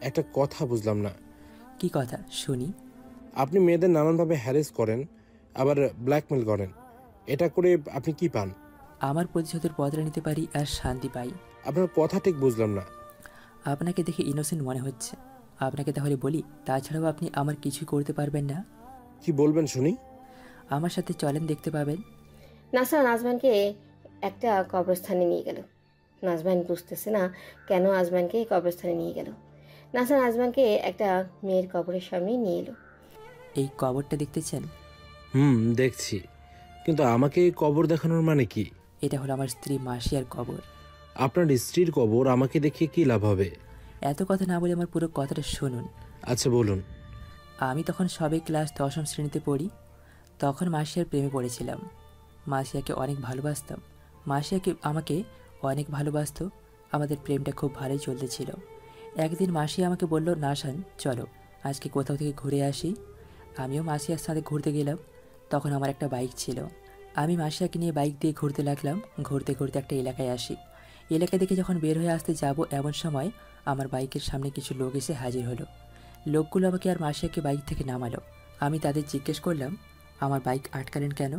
একটা কথা বুঝলাম না। কি কথা শুনি? আপনি মেয়েদের নানানভাবে হ্যারেস করেন, আবার ব্ল্যাকমেল করেন। এটা করে আপনি কি পান? আমার প্রতিশোধের বদলা নিতে পারি আর শান্তি পাই। আপনার কথা ঠিক বুঝলাম না। আপনাকে দেখে ইনোসেন্ট মনে হচ্ছে। আপনাকে তাহলে বলি, তাছাড়াও আপনি আমার কিছুই করতে পারবেন না। কি বলবেন শুনি? আমার সাথে চলেন, দেখতে পাবেন। নাসান আজমানকে একটা কবরস্থানে নিয়ে গেল। নাজমান বুঝতেছে না কেন আজমানকে কবরস্থানে নিয়ে গেল। নাসান আজমানকে একটা মেয়ের কবরের সামনে নিয়ে এলো। এই কবরটা দেখতেছেন? দেখছি, কিন্তু আমাকে এই কবর দেখানোর মানে কি? এটা হলো আমার স্ত্রী মাসিয়ার কবর। আপনার স্ত্রীর কবর আমাকে দেখিয়ে কি লাভ হবে? এত কথা না বলে আমার পুরো কথাটা শুনুন। আচ্ছা বলুন। আমি তখন সবে ক্লাস 10ম শ্রেণীতে পড়ি। তখন মাসিয়ার প্রেমে পড়েছিলাম। মাসিয়াকে অনেক ভালোবাসতাম, মাসিয়াকে আমাকে অনেক ভালোবাসতো। আমাদের প্রেমটা খুব ভালোই চলতেছিল। একদিন মাসিয়া আমাকে বলল, নাসান চলো আজকে কোথাও থেকে ঘুরে আসি। আমিও মাসিয়ার সাথে ঘুরতে গেলাম। তখন আমার একটা বাইক ছিল। আমি মাসিয়াকে নিয়ে বাইক দিয়ে ঘুরতে লাগলাম। ঘুরতে ঘুরতে একটা এলাকায় আসি। এলাকা থেকে যখন বের হয়ে আসতে যাব, এমন সময় আমার বাইকের সামনে কিছু লোক এসে হাজির হলো। লোকগুলো আমাকে আর মাসিয়াকে বাইক থেকে নামালো। আমি তাদের জিজ্ঞেস করলাম, আমার বাইক আটকালেন কেন?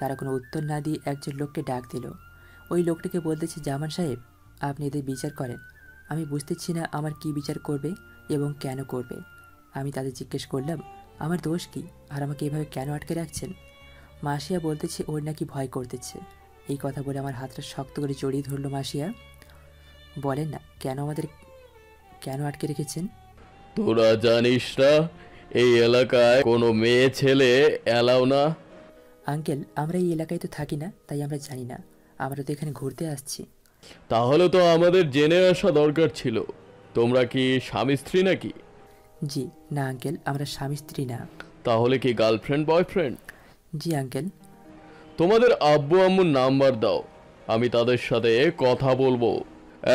তারা কোনো উত্তর না দিয়ে একজন লোককে ডাক দিল। ওই লোকটিকে বলতেছে, জামান সাহেব আপনি এদের বিচার করেন। আমি বুঝতেছি না আমার কি বিচার করবে এবং কেন করবে। আমি তাদের জিজ্ঞেস করলাম, আমার দোষ কি আর আমাকে এভাবে কেন আটকে রাখছেন? মাসিয়া বলতেছে ওর নাকি ভয় করতেছে। এই কথা বলে আমার হাতটা শক্ত করে জড়িয়ে ধরলো মাসিয়া। বলেন না কেন আটকে রেখেছেন? তোরা জানিস না এই এলাকায় কোনো মেয়ে ছেলে এলাও না? আঙ্কেল আমরা এই এলাকায় তো থাকি না, তাই আমরা জানি না। আমরা তো এখানে ঘুরতে আসছি। তাহলে তো আমাদের জেনে আসা দরকার ছিল। তোমরা কি স্বামী স্ত্রী নাকি? জি না আঙ্কেল, আমরা স্বামী স্ত্রী না। তাহলে কি গার্লফ্রেন্ড বয়ফ্রেন্ড? জি আঙ্কেল। তোমাদের আব্বু আম্মুর নাম্বার দাও, আমি তাদের সাথে কথা বলবো।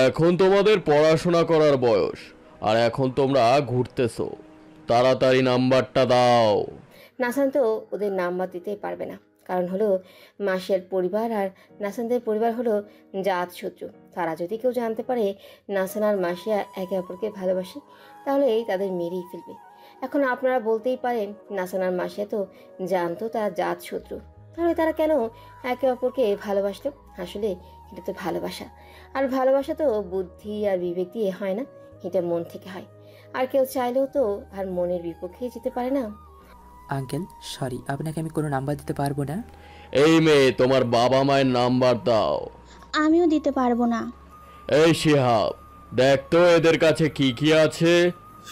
এখন তোমাদের পড়াশোনা করার বয়স, আর এখন তোমরা ঘুরতেছো। তাড়াতাড়ি নাম্বারটা দাও। নাসান তো ওদের নাম্বার দিতে পারবে না, কারণ হলো মাসিয়ার পরিবার আর নাসানদের পরিবার হলো জাত শত্রু। তারা যদি কেউ জানতে পারে নাসান আর মাসিয়া একে অপরকে ভালোবাসে, তাহলে তাদের মেরেই ফেলবে। এখন আপনারা বলতেই পারেন নাসান আর মাসিয়া তো জানতো তারা জাত শত্রু, তাহলে তারা কেন একে অপরকে ভালোবাসলো? আসলে এটা তো ভালোবাসা, আর ভালোবাসা তো বুদ্ধি আর বিবেক দিয়ে হয় না, এটা মন থেকে হয়। আর কেউ চাইলেও তো আর মনের বিপক্ষে যেতে পারে না। আঙ্কেল সরি, আপনাকে আমি কোনো নাম্বার দিতে পারবো না। এই মেয়ে, তোমার বাবা মায়ের নাম্বার দাও। আমিও দিতে পারবো না। এই শিহাব, দেখ তো এদের কাছে কি কি আছে।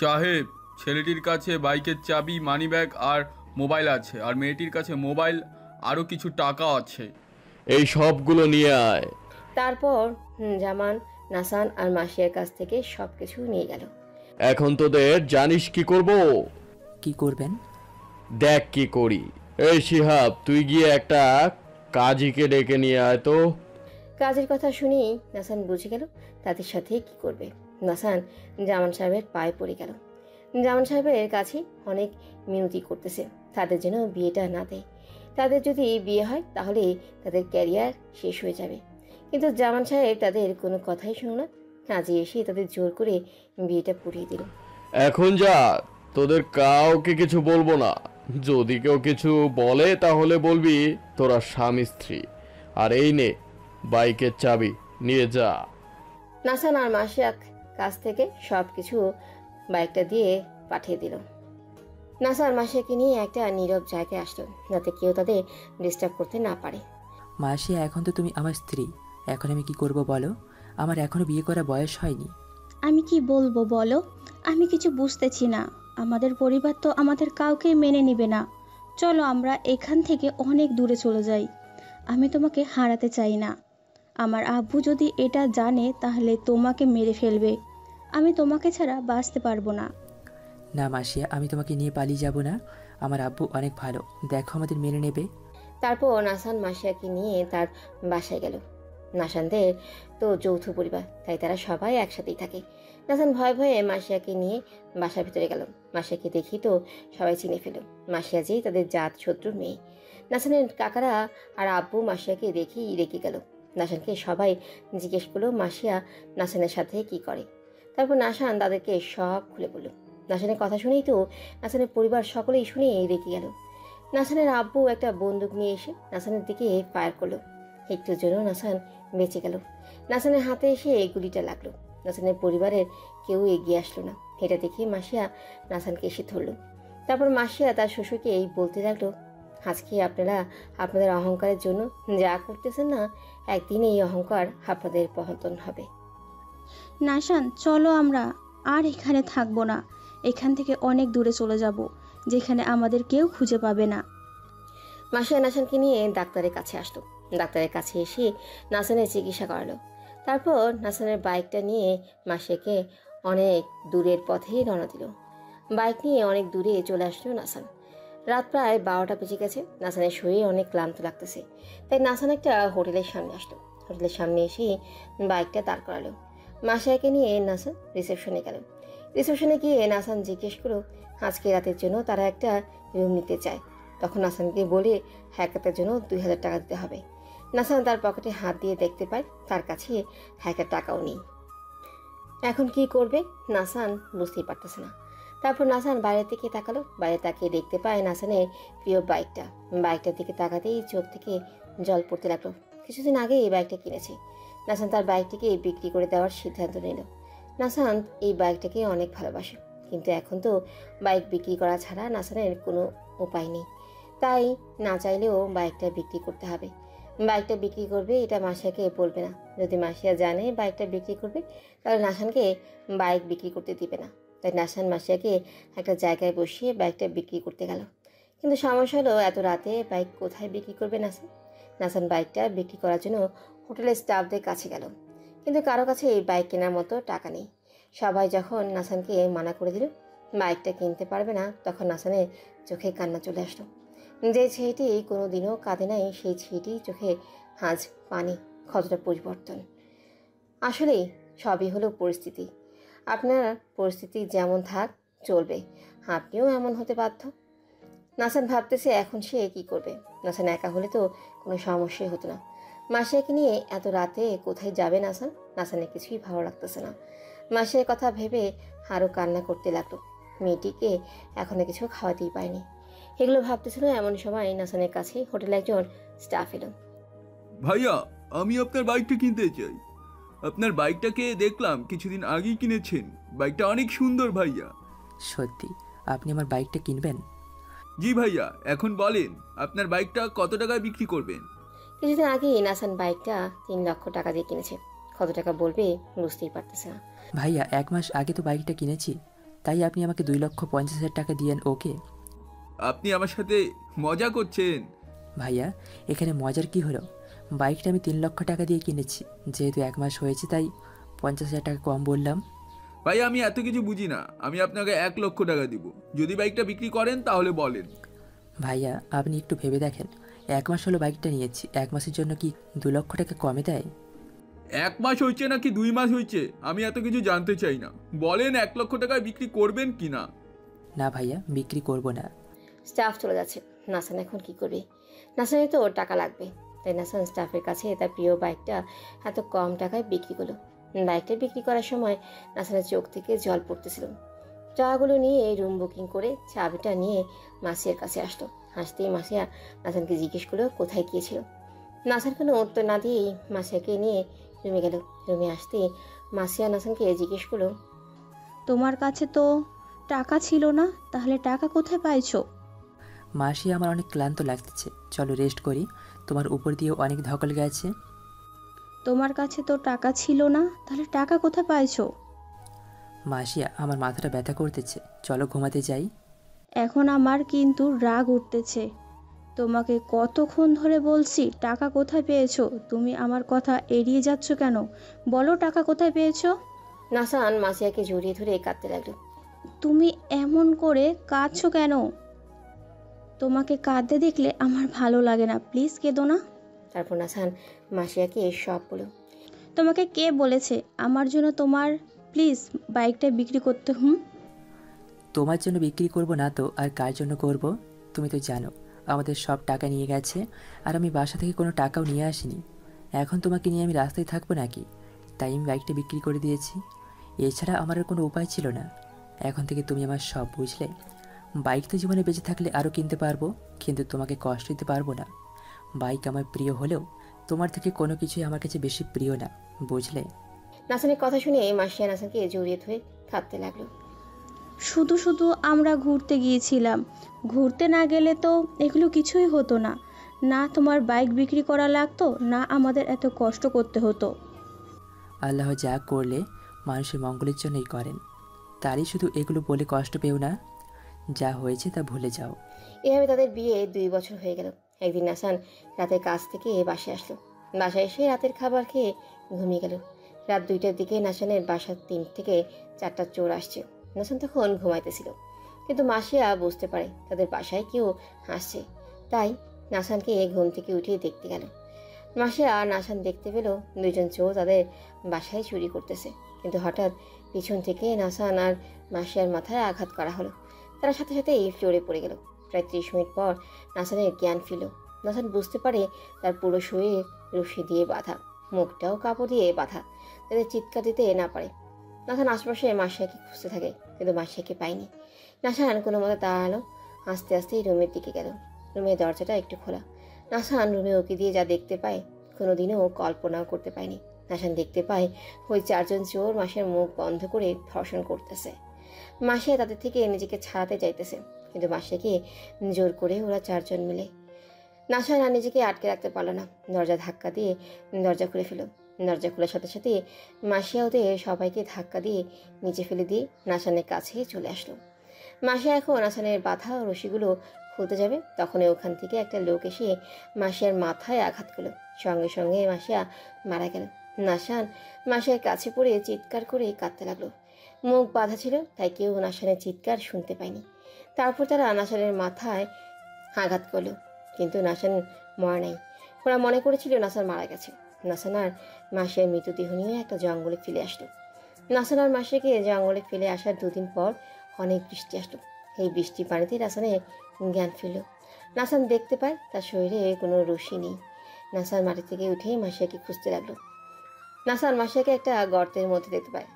সাহেব, ছেলেটির কাছে বাইকের চাবি, মানিব্যাগ আর মোবাইল আছে, আর মেয়েটির কাছে মোবাইল আরও কিছু টাকা আছে। এই সবগুলো নিয়ে আয়। তারপর জামান নাসান আর মাসিয়ার কাছ থেকে সবকিছু নিয়ে গেল। এখন তোদের জানিস কি করব? কি করবেন? দেখ কি করি। এই শিহাব, তুই গিয়ে একটা কাজীকে ডেকে নিয়ে আয় তো। কাজের কথা শুনেই নাসান বুঝে গেল তাদের সাথে কি করবে। নাসান জামান সাহেবের পায়ে পড়ে গেল। জামান সাহেবের কাছে অনেক মিনতি করতেছে তাদের যেন বিয়েটা না দেয়। তাদের যদি বিয়ে হয় তাহলে তাদের ক্যারিয়ার শেষ হয়ে যাবে। কিন্তু জামান সাহেব তাদের কোনো কথাই শুনল না। কাজে এসে তাদের জোর করে বিয়েটা পুড়িয়ে দিল। এখন যা, তোদের কাউকে কিছু বলবো না। যদি কেউ কিছু বলে তাহলে বলবি তোরা স্বামী স্ত্রী। আর এই নে বাইকের চাবি, নিয়ে যা। নাসান আর মাসিয়াক কাছ থেকে সব কিছু বাইকটা দিয়ে পাঠিয়ে দিল। নাসা আর মাসিয়াকে নিয়ে একটা নীরব জায়গায় আসলো, যাতে কেউ তাদের ডিস্টার্ব করতে না পারে। মাসিয়া এখন তো তুমি আমার স্ত্রী, এখন আমি কি করব বলো? আমার এখনো বিয়ে করা বয়স হয়নি। আমি কি বলবো বলো? আমি কিছু বুঝতেছি না। আমাদের পরিবার তো আমাদের কাউকে মেনে নিবে না। চলো আমরা এখান থেকে অনেক দূরে চলে যাই। আমি তোমাকে হারাতে চাই না। আমার আব্বু যদি এটা জানে তাহলে তোমাকে মেরে ফেলবে। আমি তোমাকে ছাড়া বাঁচতে পারবো না। না মাসিয়া, আমি তোমাকে নিয়ে পালিয়ে যাব না। আমার আব্বু অনেক ভালো, দেখো আমাদের মেনে নেবে। তারপর নাসান মাসিয়াকে নিয়ে তার বাসায় গেল। নাসানদের তো যৌথ পরিবার, তাই তারা সবাই একসাথেই থাকে। নাসান ভয়ে ভয়ে মাসিয়াকে নিয়ে বাসার ভিতরে গেল। মাসিয়াকে দেখি তো সবাই চিনে ফেল। মাসিয়া যেই তাদের জাত শত্রুর মেয়ে। নাসানের কাকারা আর আব্বু মাসিয়াকে দেখেই রেগে গেল। নাসানকে সবাই জিজ্ঞেস করলো মাসিয়া নাসানের সাথে কি করে। তারপর নাসান তাদেরকে সব খুলে বলল। নাসানের কথা শুনেই তো নাসানের পরিবার সকলেই শুনে রেগে গেল। নাসানের আব্বু একটা বন্দুক নিয়ে এসে নাসানের দিকে ফায়ার করলো। একটুর জন্য নাসান বেঁচে গেল। নাসানের হাতে এসে গুলিটা লাগলো। নাসানের পরিবারের কেউ এগিয়ে আসলো না। এটা দেখে মাসিয়া নাসানকে এসে ধরলো। তারপর মাসিয়া তার শ্বশুরকে এই বলতে লাগলো, আজকে আপনারা আপনাদের অহংকারের জন্য যা করতেছেন না, একদিন এই অহংকার আপনাদের পতন হবে। নাসান, চলো আমরা আর এখানে থাকবো না। এখান থেকে অনেক দূরে চলে যাব, যেখানে আমাদের কেউ খুঁজে পাবে না। মাসিয়া নাসানকে নিয়ে ডাক্তারের কাছে আসলো। ডাক্তারের কাছে এসে নাসানের চিকিৎসা করালো। তারপর নাসানের বাইকটা নিয়ে মাসিয়াকে অনেক দূরের পথে রওনা দিল। বাইক নিয়ে অনেক দূরে চলে আসলো নাসান। রাত প্রায় 12টা বেজে গেছে। নাসানের শরীর অনেক ক্লান্ত লাগতেছে, তাই নাসান একটা হোটেলের সামনে আসলো। হোটেলের সামনে এসে বাইকটা দাঁড় করালো। মাসিয়াকে নিয়ে নাসান রিসেপশনে গেল। রিসেপশনে গিয়ে নাসান জিজ্ঞেস করলো আজকে রাতের জন্য তারা একটা রুম নিতে চায়। তখন নাসানকে বলে হ্যাকারটার জন্য 2000 টাকা দিতে হবে। নাসান তার পকেটে হাত দিয়ে দেখতে পায় তার কাছে হ্যাকার টাকাও নেই। এখন কি করবে নাসান বুঝতেই পারতেছে না। তারপর নাসান বাইরের দিকে তাকালো। বাইরে তাকিয়ে দেখতে পায় নাসানের প্রিয় বাইকটা। বাইকটার দিকে তাকাতেই চোখ থেকে জল পড়তে লাগলো। কিছুদিন আগে এই বাইকটা কিনেছে। নাসান তার বাইকটিকে বিক্রি করে দেওয়ার সিদ্ধান্ত নিল। নাসান এই বাইকটাকে অনেক ভালোবাসে, কিন্তু এখন তো বাইক বিক্রি করা ছাড়া নাসানের কোনো উপায় নেই। তাই না চাইলেও বাইকটা বিক্রি করতে হবে। বাইকটা বিক্রি করবে এটা মাসিয়াকে বলবে না। যদি মাসিয়া জানে বাইকটা বিক্রি করবে, তাহলে নাসানকে বাইক বিক্রি করতে দিবে না। তাই নাসান মাসিয়াকে একটা জায়গায় বসিয়ে বাইকটা বিক্রি করতে গেল। কিন্তু সমস্যা হলো এত রাতে বাইক কোথায় বিক্রি করবে নাসান। নাসান বাইকটা বিক্রি করার জন্য হোটেলের স্টাফদের কাছে গেল, কিন্তু কারো কাছে এই বাইক কেনার মতো টাকা নেই। সবাই যখন নাসানকে মানা করে দিল বাইকটা কিনতে পারবে না, তখন নাসানের চোখে কান্না চলে আসলো। যে ছেলেটি কোনো দিনও কাঁদে নাই, সেই ছেলেটি চোখে আজ পানি। কতটা পরিবর্তন! আসলেই সবই হলো পরিস্থিতি। আপনার পরিস্থিতি যেমন থাক চলবে, আপনিও এমন হতে বাধ্য। নাসান ভাবতেছে এখন সে কি করবে। নাসান একা হলে তো কোনো সমস্যাই হতো না। মাসিয়াকে নিয়ে এত রাতে কোথায় যাবে নাসান? নাসানের কিছুই ভালো লাগতেছে না। মাসিয়ার কথা ভেবে আরও কান্না করতে লাগলো। মেয়েটিকে এখনো কিছু খাওয়াতেই পারেনি। এগুলো ভাবতেছিল এমন সময় নাসানের কাছে হোটেলে একজন স্টাফ এলো। ভাইয়া, আমি আপনার বাইকটা কিনতে চাই। আপনার বাইকটাকে দেখলাম কিছুদিন আগেই কিনেছেন। বাইকটা অনেক সুন্দর ভাইয়া। সত্যি আপনি আমার বাইকটা কিনবেন? জি ভাইয়া, এখন বলেন আপনার বাইকটা কত টাকায় বিক্রি করবেন? কিছুদিন আগেই নাসান বাইকটা 3 লক্ষ টাকা দিয়ে কিনেছে। কত টাকা বলবে বুঝতেই পারতেছে না। ভাইয়া 1 মাস আগে তো বাইকটা কিনেছি, তাই আপনি আমাকে 2,50,000 টাকা দিয়েন। ওকে? আপনি আমার সাথে মজা করছেন? ভাইয়া এখানে মজার কি হলো? বাইকটা আমি 3 লক্ষ টাকা দিয়ে কিনেছি, যেহেতু 1 মাস হয়েছে তাই 50,000 টাকা কম বললাম। ভাইয়া আমি এত কিছু বুঝি না, আমি আপনাকে 1 লক্ষ টাকা দিব। যদি বাইকটা বিক্রি করেন তাহলে বলেন। ভাইয়া আপনি একটু ভেবে দেখেন, 1 মাস হলো বাইকটা নিয়েছি, 1 মাসের জন্য কি 2 লক্ষ টাকা কমে দেয়? 1 মাস হয়েছে নাকি 2 মাস হয়েছে আমি এত কিছু জানতে চাই না। বলেন 1 লক্ষ টাকায় বিক্রি করবেন কি না? না ভাইয়া, বিক্রি করব না। স্টাফ চলে যাচ্ছে। নাসান এখন কি করবে? নাসানের তো টাকা লাগবে, তাই নাসান স্টাফের কাছে তার প্রিয় বাইকটা এত কম টাকায় বিক্রি করলো। বাইকটা বিক্রি করার সময় নাসানের চোখ থেকে জল পড়তেছিল। টাকাগুলো নিয়ে রুম বুকিং করে চাবিটা নিয়ে মাসিয়ার কাছে আসলো। হাসতেই মাসিয়া নাসানকে জিজ্ঞেস করলো কোথায় গিয়েছিল। নাসান কোনো উত্তর না দিয়েই মাসিয়াকে নিয়ে রুমে গেল। রুমে আসতেই মাসিয়া নাসানকে জিজ্ঞেস করলো, তোমার কাছে তো টাকা ছিল না, তাহলে টাকা কোথায় পাইছো? মাসি আমার অনেক ক্লান্ত লাগতেছে, চলো রেস্ট করি, তোমার উপর দিয়ে অনেক ধকল গেছে। তোমার কাছে তো টাকা ছিল না, তাহলে টাকা কোথায় পাইছো? মাসিয়া আমার মাথাটা ব্যথা করতেছে, চলো ঘুমাতে যাই। এখন আমার কিন্তু রাগ উঠতেছে। তোমাকে কতক্ষণ ধরে বলছি টাকা কোথায় পেয়েছো, তুমি আমার কথা এড়িয়ে যাচ্ছ কেন? বলো টাকা কোথায় পেয়েছো? নাসান মাসিয়াকে জড়িয়ে ধরে কাঁদতে লাগলো। তুমি এমন করে কাঁদছো কেন? তোমাকে কাঁদতে দেখলে আমার ভালো লাগে না, প্লিজ কেঁদো না। তারপর নাসান মাসিয়াকে সব বলল। তোমাকে কে বলেছে আমার জন্য তোমার প্লিজ বাইকটা বিক্রি করতে? তোমার জন্য বিক্রি করব না তো আর কার জন্য করব? তুমি তো জানো আমাদের সব টাকা নিয়ে গেছে, আর আমি বাসা থেকে কোনো টাকাও নিয়ে আসিনি। এখন তোমাকে নিয়ে আমি রাস্তায় থাকবো নাকি? তাই আমি বাইকটা বিক্রি করে দিয়েছি। এছাড়া আমার আর কোনো উপায় ছিল না। এখন থেকে তুমি আমার সব, বুঝলে? বাইক তো জীবনে বেঁচে থাকলে আরও কিনতে পারবো, কিন্তু তোমাকে কষ্ট দিতে পারবো না। বাইক আমার প্রিয় হলেও তোমার থেকে কোনো কিছুই আমার কাছে বেশি প্রিয় না, বুঝলে? নাসানের কথা শুনে মাসিয়া নাসানকে জড়িয়ে ধরে কাঁদতে লাগলো। শুধু শুধু আমরা ঘুরতে গিয়েছিলাম, ঘুরতে না গেলে তো এগুলো কিছুই হতো না। না তোমার বাইক বিক্রি করা লাগতো, না আমাদের এত কষ্ট করতে হতো। আল্লাহ যা করলে মানুষের মঙ্গলের জন্যই করেন, তারই শুধু এগুলো বলে কষ্ট পেও না। যা হয়েছে তা ভুলে যাও। এভাবে তাদের বিয়ে 2 বছর হয়ে গেল। একদিন নাসান রাতের কাজ থেকে বাসায় আসলো। বাসায় এসে রাতের খাবার খেয়ে ঘুমিয়ে গেল। রাত 2টার দিকে নাসানের বাসার 3 থেকে 4টা চোর আসছে। নাসান তখন ঘুমাইতেছিল, কিন্তু মাসিয়া বুঝতে পারে তাদের বাসায় কেউ হাসছে, তাই নাসানকে ঘুম থেকে উঠিয়ে দেখতে গেল। মাসিয়া নাসান দেখতে পেল 2জন চোর তাদের বাসায় চুরি করতেছে, কিন্তু হঠাৎ পিছন থেকে নাসান আর মাসিয়ার মাথায় আঘাত করা হলো। তারা সাথে সাথে ফ্লোরে পড়ে গেল। প্রায় 30 মিনিট পর নাসানের জ্ঞান ফিরল। নাসান বুঝতে পারে তার পুরো শরীর রশি দিয়ে বাঁধা, মুখটাও কাপড় দিয়ে বাঁধা, যাতে চিৎকার দিতে না পারে। নাসান আশপাশে মাসিয়াকে খুঁজতে থাকে, কিন্তু মাসিয়াকে পায়নি। নাসান কোনো মতে দাঁড়ালো, আস্তে আস্তে রুমের দিকে গেল। রুমের দরজাটা একটু খোলা। নাসান রুমে ওকে দিয়ে যা দেখতে পায় কোনোদিনও কল্পনাও করতে পায়নি। নাসান দেখতে পায় ওই 4জন চোর মাসিয়ার মুখ বন্ধ করে ধর্ষণ করতেছে। মাসিয়া তাদের থেকে নিজেকে ছাড়াতে চাইতেছে, কিন্তু মাসিয়াকে জোর করে ওরা 4জন মিলে। নাসান আর নিজেকে আটকে রাখতে পারল না, দরজা ধাক্কা দিয়ে দরজা খুলে ফেল। দরজা খোলার সাথে সাথে মাসিয়া ওদের সবাইকে ধাক্কা দিয়ে নিচে ফেলে দিয়ে নাসানের কাছে চলে আসলো। মাসিয়া এখন নাসানের বাঁধা রশিগুলো খুলতে যাবে, তখনই ওখান থেকে একটা লোক এসে মাসিয়ার মাথায় আঘাত করলো। সঙ্গে সঙ্গে মাসিয়া মারা গেল। নাসান মাসিয়ার কাছে পড়ে চিৎকার করে কাঁদতে লাগলো। মুখ বাঁধা ছিল, তাই কেউ নাসানের চিৎকার শুনতে পায়নি। তারপর তারা নাসানের মাথায় আঘাত করলো, কিন্তু নাসান মরা নাই। ওরা মনে করেছিল নাসান মারা গেছে। নাসান আর মাসিয়ার মৃতদেহ নিয়ে একটা জঙ্গলে ফেলে আসলো। নাসান আর মাসিয়াকে জঙ্গলে ফেলে আসার 2 দিন পর অনেক বৃষ্টি আসলো। এই বৃষ্টির পানিতে নাসানের জ্ঞান ফিরল। নাসান দেখতে পায় তার শরীরে কোনো রশি নেই। নাসান মাটি থেকে উঠে মাসিয়াকে খুঁজতে লাগলো। নাসান মাসিয়াকে একটা গর্তের মধ্যে দেখতে পায়।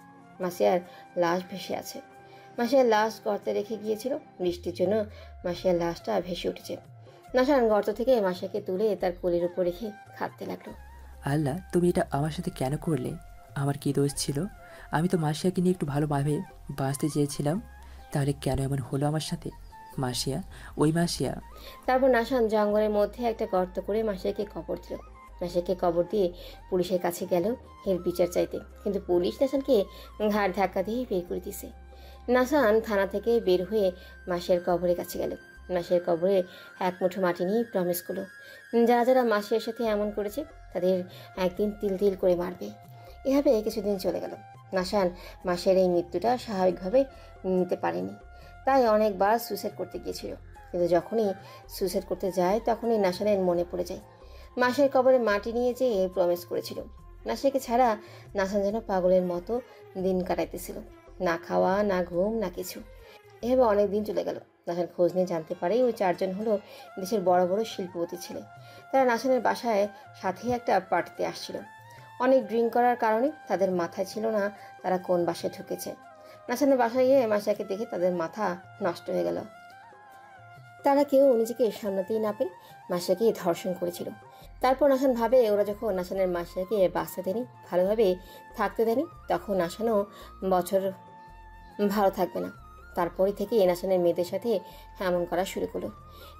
মাসিয়ার লাশ ভেসে আছে। মাসিয়ার লাশ গর্তে রেখে গিয়েছিল, বৃষ্টির জন্য মাসিয়ার লাশটা ভেসে উঠেছে। নাসান গর্ত থেকে মাসিয়াকে তুলে তার কোলের উপর রেখে কাঁদতে লাগলো। আল্লাহ, তুমি এটা আমার সাথে কেন করলে? আমার কি দোষ ছিল? আমি তো মাসিয়াকে নিয়ে একটু ভালোভাবে বাঁচতে চেয়েছিলাম, তাহলে কেন এমন হলো আমার সাথে? মাসিয়া, ওই মাসিয়া। তারপর নাসান জঙ্গলের মধ্যে একটা গর্ত করে মাসিয়াকে কবর দিল। নাসানকে কবর দিয়ে পুলিশের কাছে গেল এর বিচার চাইতে, কিন্তু পুলিশ নাসানকে ঘাড় ধাক্কা দিয়ে বের করে দিছে। নাসান থানা থেকে বের হয়ে মাসিয়ার কবরের কাছে গেল। মাসিয়ার কবরে 1 মুঠো মাটি নিয়ে প্রমিস করলো, যারা যারা মাসিয়ার সাথে এমন করেছে তাদের একদিন তিল তিল করে মারবে। এভাবে কিছুদিন চলে গেল। নাসান মাসিয়ার এই মৃত্যুটা স্বাভাবিকভাবে নিতে পারেনি, তাই অনেকবার সুইসাইড করতে গিয়েছিল। কিন্তু যখনই সুইসাইড করতে যায় তখনই নাসানের মনে পড়ে যায় মাসিয়ার কবরে মাটি নিয়ে যেয়ে প্রমিস করেছিল। নাসিয়াকে ছাড়া নাসান যেন পাগলের মতো দিন কাটাইতেছিল, না খাওয়া, না ঘুম, না কিছু। এভাবে অনেক দিন চলে গেল। নাসান খোঁজ নিয়ে জানতে পারে ওই 4জন হলো দেশের বড় বড় শিল্পপতি ছেলে। তারা নাসানের বাসায় সাথে একটা পার্টিতে আসছিল। অনেক ড্রিঙ্ক করার কারণে তাদের মাথায় ছিল না তারা কোন বাসায় ঢুকেছে। নাসানের বাসায় গিয়ে মাসিয়াকে দেখে তাদের মাথা নষ্ট হয়ে গেল। তারা কেউ নিজেকে সামলাতেই না পেরে মাসিয়াকে ধর্ষণ করেছিল। তারপর নাসান ভাবে ওরা যখন নাসানের মাসিয়াকে বাঁচতে দেয়নি, ভালোভাবে থাকতে দেয়নি, তখন নাসানও বছর ভালো থাকবে না। তারপরে থেকে নাসানের মেয়েদের সাথে এমন করা শুরু করলো।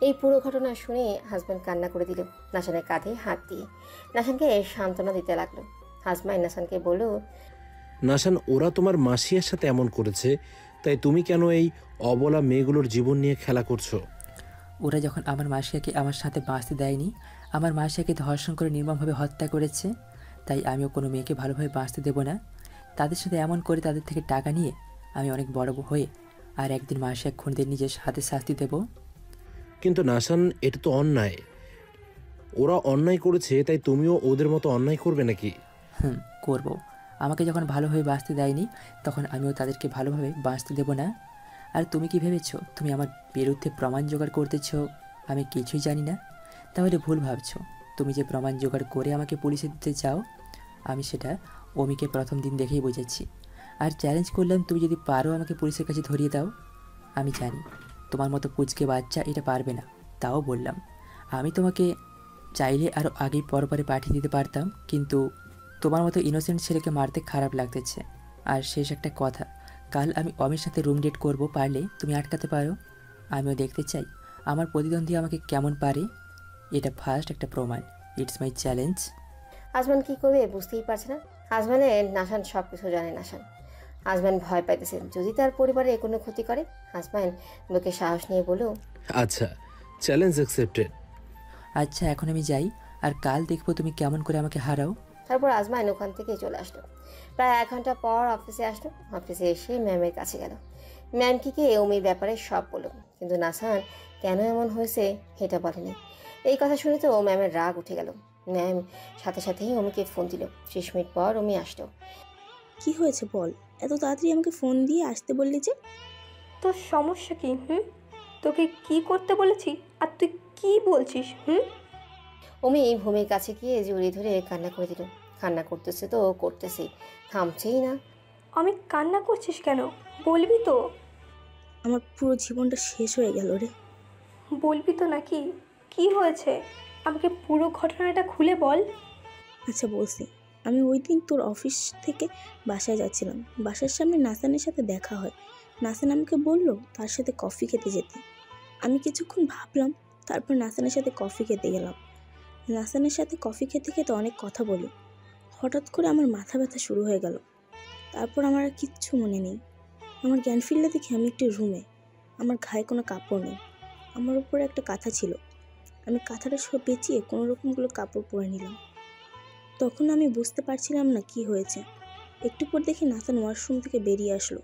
এই পুরো ঘটনা শুনে হাজব্যান্ড কান্না করে দিল নাসানের কাঁধে হাত দিয়ে। নাসানকে সান্ত্বনা দিতে লাগলো। হাজব্যান্ড নাসানকে বলল, নাসান, ওরা তোমার মাসিয়ার সাথে এমন করেছে, তাই তুমি কেন এই অবলা মেয়েগুলোর জীবন নিয়ে খেলা করছো? ওরা যখন আমার মাসিয়াকে আমার সাথে বাঁচতে দেয়নি, আমার মাসিয়াকে ধর্ষণ করে নির্মমভাবে হত্যা করেছে, তাই আমিও কোনো মেয়েকে ভালোভাবে বাঁচতে দেব না। তাদের সাথে এমন করে তাদের থেকে টাকা নিয়ে আমি অনেক বড় হয়ে আর একদিন মাসিয়া খুনিদের নিজের হাতে শাস্তি দেব। কিন্তু নাসান, এটা তো অন্যায়। ওরা অন্যায় করেছে, তাই তুমিও ওদের মতো অন্যায় করবে নাকি? করব। আমাকে যখন ভালো হয়ে বাঁচতে দেয়নি, তখন আমিও তাদেরকে ভালোভাবে বাঁচতে দেব না? আর তুমি কি ভেবেছ তুমি আমার বিরুদ্ধে প্রমাণ জোগাড় করতেছ আমি কিছুই জানি না? তাহলে ভুল ভাবছো। তুমি যে প্রমাণ জোগাড় করে আমাকে পুলিশে দিতে চাও, আমি সেটা অমিকে প্রথম দিন দেখেই বুঝেছি। আর চ্যালেঞ্জ করলাম, তুমি যদি পারো আমাকে পুলিশের কাছে ধরিয়ে দাও। আমি জানি তোমার মতো পুচকে বাচ্চা এটা পারবে না, তাও বললাম। আমি তোমাকে চাইলে আরও আগেই পরপরে পাঠিয়ে দিতে পারতাম, কিন্তু তোমার মতো ইনোসেন্ট ছেলেকে মারতে খারাপ লাগতেছে। আর শেষ একটা কথা, কাল আমি অমির সাথে রুম ডেট করব, পারলে তুমি আটকাতে পারো। আমিও দেখতে চাই আমার প্রতিদ্বন্দ্বী আমাকে কেমন পারে। এটা ফার্স্ট একটা প্রমাণ। It's my challenge. আজমান কি করবে বুঝতেই পারছে না। আজমানের নাসান সব কিছু জানে। নাসান আজমান ভয় পাইতেছে যদি তার পরিবারে কোনো ক্ষতি করে। আজমান বুকে সাহস নিয়ে বলল, আচ্ছা, চ্যালেঞ্জ অ্যাকসেপ্টেড। আচ্ছা, এখন আমি যাই, আর কাল দেখবো তুমি কেমন করে আমাকে হারাও। তারপর আজমান ওখান থেকে চলে আসলো। প্রায় 1 ঘন্টা পর অফিসে আসলো। অফিসে এসে ম্যামের কাছে গেল। ম্যামকে অমির ব্যাপারে সব বলল, কিন্তু নাসান কেন এমন হয়েছে এটা বলেনি। এই কথা শুনে তো ম্যামের রাগ উঠে গেল। ম্যাম সাথে সাথেই অমিকে ফোন দিল। 30 মিনিট পর অমি আসলো। কি হয়েছে বল, এত তাড়াতাড়ি আমাকে ফোন দিয়ে আসতে বললি যে? তোর সমস্যা কি? তোকে কি করতে বলেছি আর তুই কি বলছিস? অমি ভূমির কাছে গিয়ে জড়িয়ে ধরে কান্না করে দিল। কান্না করতেছে তো করতেছে, থামছেই না। আমি কান্না করছিস কেন বলবি তো? আমার পুরো জীবনটা শেষ হয়ে গেল রে। বলবি তো নাকি? কি হয়েছে আমাকে পুরো ঘটনাটা খুলে বল। আচ্ছা বলছি, আমি ওই দিন তোর অফিস থেকে বাসায় যাচ্ছিলাম। বাসার সামনে নাসানের সাথে দেখা হয়। নাসান আমাকে বলল তার সাথে কফি খেতে যেতে। আমি কিছুক্ষণ ভাবলাম, তারপর নাসানের সাথে কফি খেতে গেলাম। নাসানের সাথে কফি খেতে খেতে অনেক কথা বলি। হঠাৎ করে আমার মাথা ব্যথা শুরু হয়ে গেল। তারপর আমার আর কিচ্ছু মনে নেই। আমার জ্ঞান ফিরলে দেখি আমি একটি রুমে। আমার গায়ে কোনো কাপড় নেই। আমার উপরে একটা কাঁথা ছিল। আমি কাঁথাটা সব পেঁচিয়ে কোনো রকমগুলো কাপড় পরে নিলাম। তখন আমি বুঝতে পারছিলাম না কি হয়েছে। একটু পর দেখি নাসান ওয়াশরুম থেকে বেরিয়ে আসলো।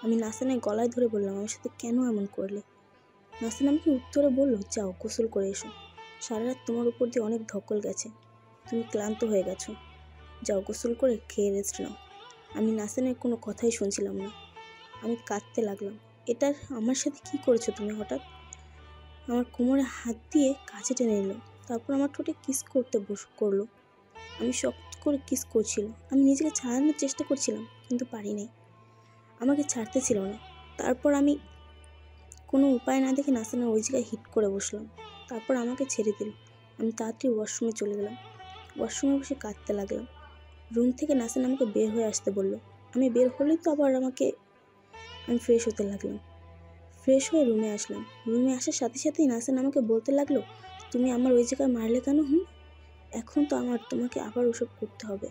আমি নাসানের গলায় ধরে বললাম, আমার সাথে কেন এমন করলে? নাসান আমাকে উত্তরে বলল, যাও গোসল করে এসো। সারা রাত তোমার উপর দিয়ে অনেক ধকল গেছে, তুমি ক্লান্ত হয়ে গেছো। যাও গোসল করে খেয়ে রেস্ট নাও। আমি নাসানের কোনো কথাই শুনছিলাম না। আমি কাঁদতে লাগলাম। এটা আমার সাথে কি করেছো তুমি? হঠাৎ আমার কোমরে হাত দিয়ে কাছে টেনে নিল। তারপর আমার ঠোঁটে কিস করতে করলো। আমি শক্ত করে কিস করছিল। আমি নিজেকে ছাড়ানোর চেষ্টা করছিলাম, কিন্তু পারি নাই। আমাকে ছাড়তে ছিল না। তারপর আমি কোনো উপায় না দেখে নাসানের ওই জায়গায় হিট করে বসলাম। তারপর আমাকে ছেড়ে দিল। আমি তাড়াতাড়ি ওয়াশরুমে চলে গেলাম। ওয়াশরুমে বসে কাঁদতে লাগলাম। রুম থেকে নাসান আমাকে বের হয়ে আসতে বললো। আমি বের হলেই তো আবার আমি ফ্রেশ হতে লাগলাম। ফ্রেশ হয়ে রুমে আসলাম। রুমে আসার সাথে সাথেই নাসান আমাকে বলতে লাগলো, তুমি আমার ওই জায়গায় মারলে কেন? এখন তো আমার তোমাকে আবার ওসব করতে হবে।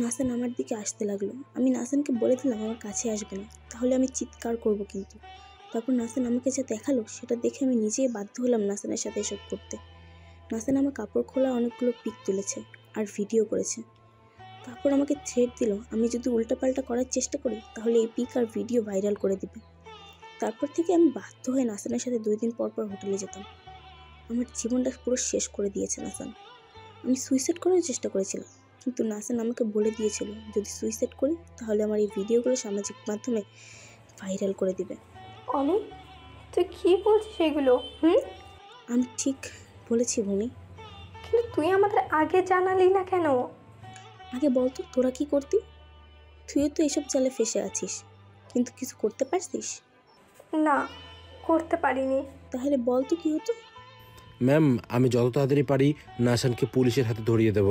নাসান আমার দিকে আসতে লাগলো। আমি নাসানকে বলে দিলাম আমার কাছে আসবে না, তাহলে আমি চিৎকার করব কিন্তু। তারপর নাসান আমাকে যা দেখালো সেটা দেখে আমি নিজেই বাধ্য হলাম নাসানের সাথে এসব করতে। নাসান আমার কাপড় খোলা অনেকগুলো পিক তুলেছে আর ভিডিও করেছে। তারপর আমাকে থ্রেট দিল, আমি যদি উল্টাপাল্টা করার চেষ্টা করি তাহলে এই পিক আর ভিডিও ভাইরাল করে দিবে। তারপর থেকে আমি বাধ্য হয়ে নাসানের সাথে 2 দিন পর পর হোটেলে যেতাম। আমার জীবনটা পুরো শেষ করে দিয়েছে নাসান। আমি সুইসাইড করার চেষ্টা করেছিলাম, কিন্তু নাসান আমাকে বলে দিয়েছিল যদি সুইসাইড করি তাহলে আমার এই ভিডিওগুলো সামাজিক মাধ্যমে ভাইরাল করে দিবে। অমি, তুই কি বলছিস এগুলো? আমি ঠিক বলেছি ভূমি। কিন্তু তুই আমাদের আগে জানালি না কেন? আগে বলতো তোরা কি করতি? তুইও তো এসব জালে ফেসে আছিস, কিন্তু কিছু করতে পারছিস না? করতে পারিনি। তাহলে বলতো কি হতো? ম্যাম, আমি যত তাড়াতাড়ি পারি নাসানকে পুলিশের হাতে ধরিয়ে দেব।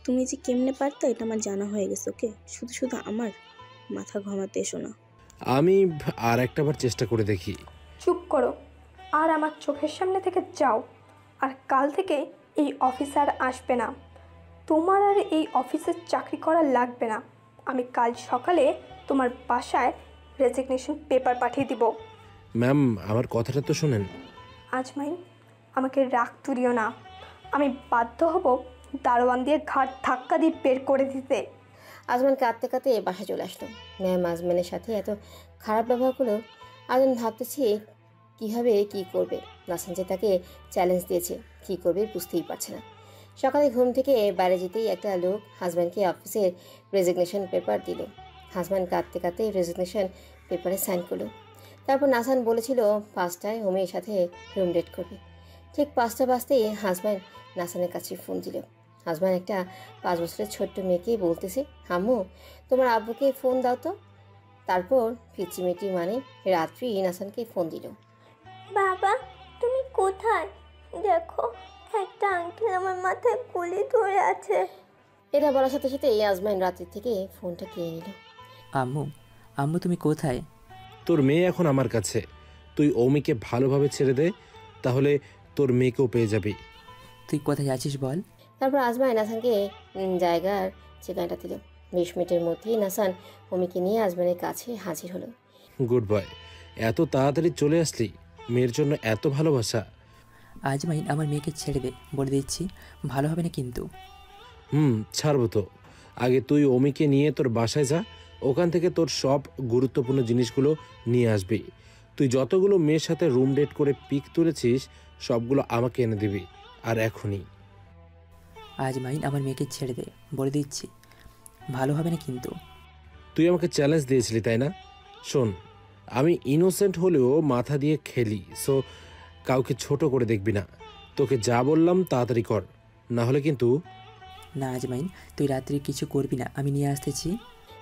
তুমি যে কেমনে পারতা এটা আমার জানা হয়ে গেছে। ওকে, শুধু শুধু আমার মাথা ঘামাতে এসো না। আমি আর একটাবার চেষ্টা করে দেখি। চুপ করো আর আমার চোখের সামনে থেকে যাও। আর কাল থেকে এই অফিসার আসবে না। তোমার আর এই অফিসের চাকরি করা লাগবে না। আমি কাল সকালে তোমার বাসায় রেজিগনেশন পেপার পাঠিয়ে দিব। ম্যাম, আমার কথাটা তো শোনেন। আজমাইন, আমাকে রাগ তুলিও না। আমি বাধ্য হব দারোয়ান দিয়ে ঘাট ধাক্কা দিয়ে বের করে দিতে। আজমান কাঁদতে কাঁদতে বাসায় চলে আসলো। ম্যাম আজমানের সাথে এত খারাপ ব্যবহার করলেও আজমান ভাবতেছি কীভাবে কি করবে। নাসান যে তাকে চ্যালেঞ্জ দিয়েছে, কি করবে বুঝতেই পারছে না। সকালে ঘুম থেকে বাইরে যেতেই একটা লোক হাজব্যান্ডকে অফিসের রেজিগনেশন পেপার দিল। হাজব্যান্ড কাঁদতে কাঁদতে রেজিগনেশন পেপারে সাইন করলো। তারপর নাসান বলেছিল 5টায় হোমের সাথে রুম ডেট করবে। ঠিক 5টা বাজতেই হাজব্যান্ড নাসানের কাছে ফোন দিল। হাজব্যান্ড একটা 5 বছরের ছোট্ট মেয়েকে বলতেছে, আম্মু তোমার আব্বুকে ফোন দাও তো। তারপর ফিচিমিটি মানে রাত্রি নাসানকে ফোন দিল। বাবা তুমি কোথায়? দেখো একটা আঙ্কেল আমার মাথায় গুলি ধরে আছে। এটা বলার সাথে সাথে ইয়াসমিন রাত্রি থেকে ফোনটা কিনে নিল। আম্মু আম্মু তুমি কোথায়? তোর মেয়ে এখন আমার কাছে। তুই অমিকে ভালোভাবে ছেড়ে দে, তাহলে তোর মেয়েকেও পেয়ে যাবি। তুই কোথায় যাচ্ছিস বল? তারপর আজমাই নাসানকে জায়গার ঠিকানাটা দিল। 20 মিনিটের মধ্যেই নাসান অমিকে নিয়ে আজমানের কাছে হাজির হলো। গুড বয়, এত তাড়াতাড়ি চলে আসলি? মেয়ের জন্য এত ভালোবাসা। আজমাইন আমার মেয়েকে ছেড়ে দে, বলে দিচ্ছি, ভালো হবে না কিন্তু। ছাড়বো তো। আগে তুই অমিকে নিয়ে তোর বাসায় যা, ওখান থেকে তোর সব গুরুত্বপূর্ণ জিনিসগুলো নিয়ে আসবি। তুই যতগুলো মেয়ের সাথে রুম ডেট করে পিক তুলেছিস সবগুলো আমাকে এনে দিবি, আর এখনই। আজমাইন আমার মেয়েকে ছেড়ে দে, বলে দিচ্ছি, ভালো হবে না কিন্তু। তুই আমাকে চ্যালেঞ্জ দিয়েছিলি তাই না? শোন, আমি ইনোসেন্ট হলেও মাথা দিয়ে খেলি, সো কাউকে ছোট করে দেখবি না। তোকে যা বললাম তাড়াতাড়ি কর, না হলে কিন্তু। না আজমাইন, তুই রাত্রে কিছু করবি না, আমি নিয়ে আসতেছি।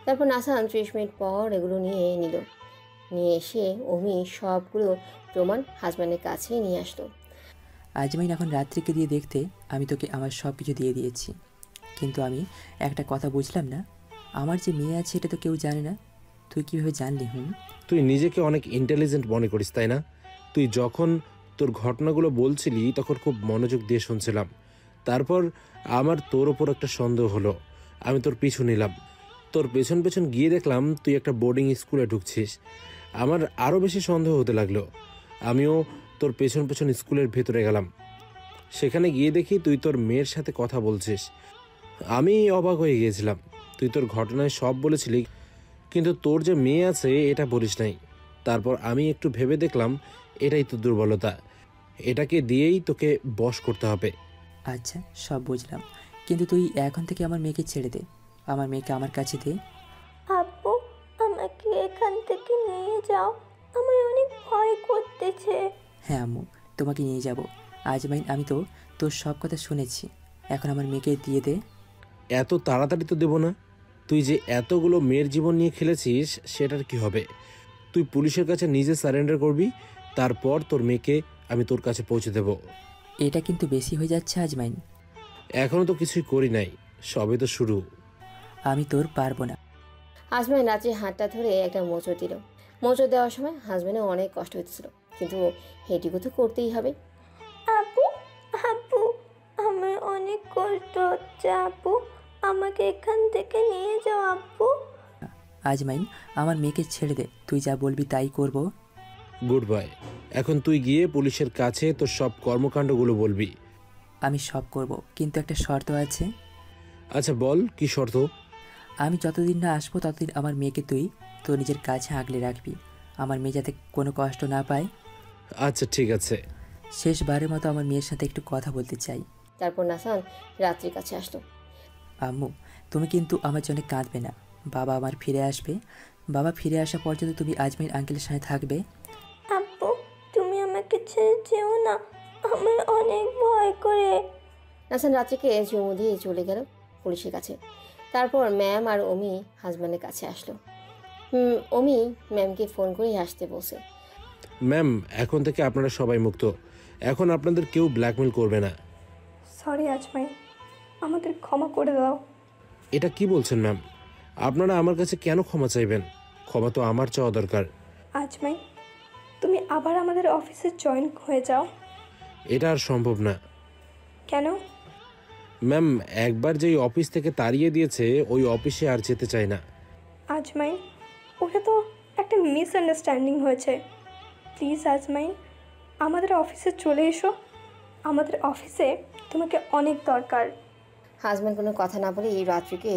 তারপর নাসান 30 মিনিট পর এগুলো নিয়ে নিল। নিয়ে এসে অমি সবগুলো প্রমাণ হাজব্যান্ডের কাছে নিয়ে আসলো। আজমাইন এখন রাত্রিকে দিয়ে দেখতে আমি তোকে আমার সব কিছু দিয়ে দিয়েছি, কিন্তু আমি একটা কথা বুঝলাম না, আমার যে মেয়ে আছে এটা তো কেউ জানে না, তুই কীভাবে জানলি? তুই নিজেকে অনেক ইন্টেলিজেন্ট মনে করিস তাই না? তুই যখন তোর ঘটনাগুলো বলছিলি তখন খুব মনোযোগ দিয়ে শুনছিলাম। তারপর আমার তোর ওপর একটা সন্দেহ হলো। আমি তোর পিছু নিলাম। তোর পেছন পেছন গিয়ে দেখলাম তুই একটা বোর্ডিং স্কুলে ঢুকছিস। আমার আরও বেশি সন্দেহ হতে লাগলো। আমিও তোর পেছন পেছন স্কুলের ভেতরে গেলাম। সেখানে গিয়ে দেখি তুই তোর মেয়ের সাথে কথা বলছিস। আমি অবাক হয়ে গিয়েছিলাম। তুই তোর ঘটনায় সব বলেছিলি, কিন্তু তোর যে মেয়ে আছে এটা বলিস নাই। তারপর আমি একটু ভেবে দেখলাম এটাই তো দুর্বলতা, এটাকে দিয়েই তোকে বশ করতে হবে। আচ্ছা, সব বুঝলাম, কিন্তু তুই এখন থেকে আমার মেয়েকে ছেড়ে দে, আমার মেয়েকে আমার কাছে দে। আব্বু আমাকে এখান থেকে নিয়ে যাও, আমার অনেক ভয় করতেছে। হ্যাঁ আম্মু, তোমাকে নিয়ে যাব। আজমাইন, আমি তো তোর সব কথা শুনেছি, এখন আমার মেয়েকে দিয়ে দে। এত তাড়াতাড়ি তো দেবো না। তুই যে এতগুলো মেয়ের জীবন নিয়ে খেলেছিস সেটার কি হবে? তুই পুলিশের কাছে নিজে সারেন্ডার করবি, তারপর তোর মেয়েকে আমি তোর কাছে পৌঁছে দেব। এটা কিন্তু বেশি হয়ে যাচ্ছে আজমাইন। এখনো তো কিছুই করি নাই, সবে তো শুরু। আমি তোর পারবো না। হাজব্যান্ড রাত্রি হাতটা ধরে একটা মোচড় দিল। মোচড় দেওয়ার সময় হাজব্যান্ডের অনেক কষ্ট হচ্ছিল, কিন্তু হেঁটিকে তো করতেই হবে। আপু আপু আমার অনেক কষ্ট হচ্ছে আপু, আমাকে এখান থেকে নিয়ে যাও আপু। আজমাইন, আমার মেয়েকে ছেড়ে দে, তুই যা বলবি তাই করব। Good bye. এখন তুই গিয়ে পুলিশের কাছে তোর সব কর্মকাণ্ডগুলো বলবি। আমি সব করব, কিন্তু একটা শর্ত আছে। আচ্ছা বল, কি শর্ত? আমি যতদিন না আসবো ততদিন আমার মেয়েকে তুই তোর নিজের কাছে আগলে রাখবি, আমার মেয়ে যাতে কোনো কষ্ট না পায়। আচ্ছা ঠিক আছে। শেষবারের মতো আমার মেয়ের সাথে একটু কথা বলতে চাই। তারপর নাসান রাত্রির কাছে আসলো। আম্মু, তুমি কিন্তু আমার জন্য কাঁদবে না, বাবা আমার ফিরে আসবে, বাবা ফিরে আসা পর্যন্ত তুমি আজমির আঙ্কেলের সাথে থাকবে। আপু তুমি আমাকে ছেড়ে যেও না, আমার অনেক ভয় করে। নাসান রাত্রিকে চুমু দিয়ে চলে গেল পুলিশের কাছে। তারপর ম্যাম আর অমি হাজব্যান্ডের কাছে আসলো। অমি ম্যামকে ফোন করে আসতে বসে। ম্যাম, এখন থেকে আপনারা সবাই মুক্ত। এখন আপনাদের কেউ ব্ল্যাকমেল করবে না। সরি আজমাইন, আমাদের ক্ষমা করে দাও। এটা কি বলছেন ম্যাম? আপনারা আমার কাছে কেন ক্ষমা চাইবেন? ক্ষমা তো আমার চাওয়া দরকার। আজমাইন, তুমি আবার আমাদের অফিসে জয়েন হয়ে যাও। এটা আর সম্ভব না। কেন? ম্যাম, একবার যেই অফিস থেকে তাড়িয়ে দিয়েছে ওই অফিসে আর যেতে চাই না। আজমাইন, ওটা তো একটা মিসআন্ডারস্ট্যান্ডিং হয়েছে। প্লিজ আজমাইন, আমাদের অফিসে চলে এসো, আমাদের অফিসে তোমাকে অনেক দরকার। হাজব্যান্ড কোনো কথা না বলে এই রাত্রিকে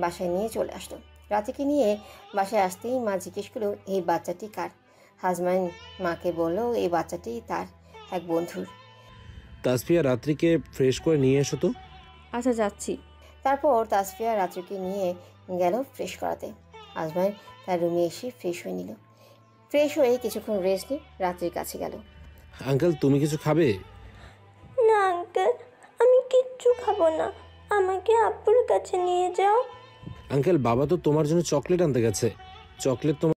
বাসায় নিয়ে চলে আসলো। রাত্রিকে নিয়ে বাসায় আসতেই মা জিজ্ঞেস করলো, এই বাচ্চাটি কার? আজমাইন মাকে বলল এই বাচ্চাটি তার এক বন্ধুর। তাসফিয়া রাত্রিকে ফ্রেশ করে নিয়ে এসো তো। আচ্ছা যাচ্ছি। তারপর তাসফিয়া রাত্রিকে নিয়ে গেল ফ্রেশ করাতে। আজমাইন তার রুমে এসে ফ্রেশ হয়ে নিল। ফ্রেশ হয়ে কিছুক্ষণ রেস্ট নিয়ে রাত্রির কাছে গেল। আঙ্কেল তুমি কিছু খাবে? না আঙ্কেল, আমি কিচ্ছু খাবো না, আমাকে আব্বুর কাছে নিয়ে যাও। আঙ্কেল বাবা তো তোমার জন্য চকলেট আনতে গেছে, চকলেট তোমার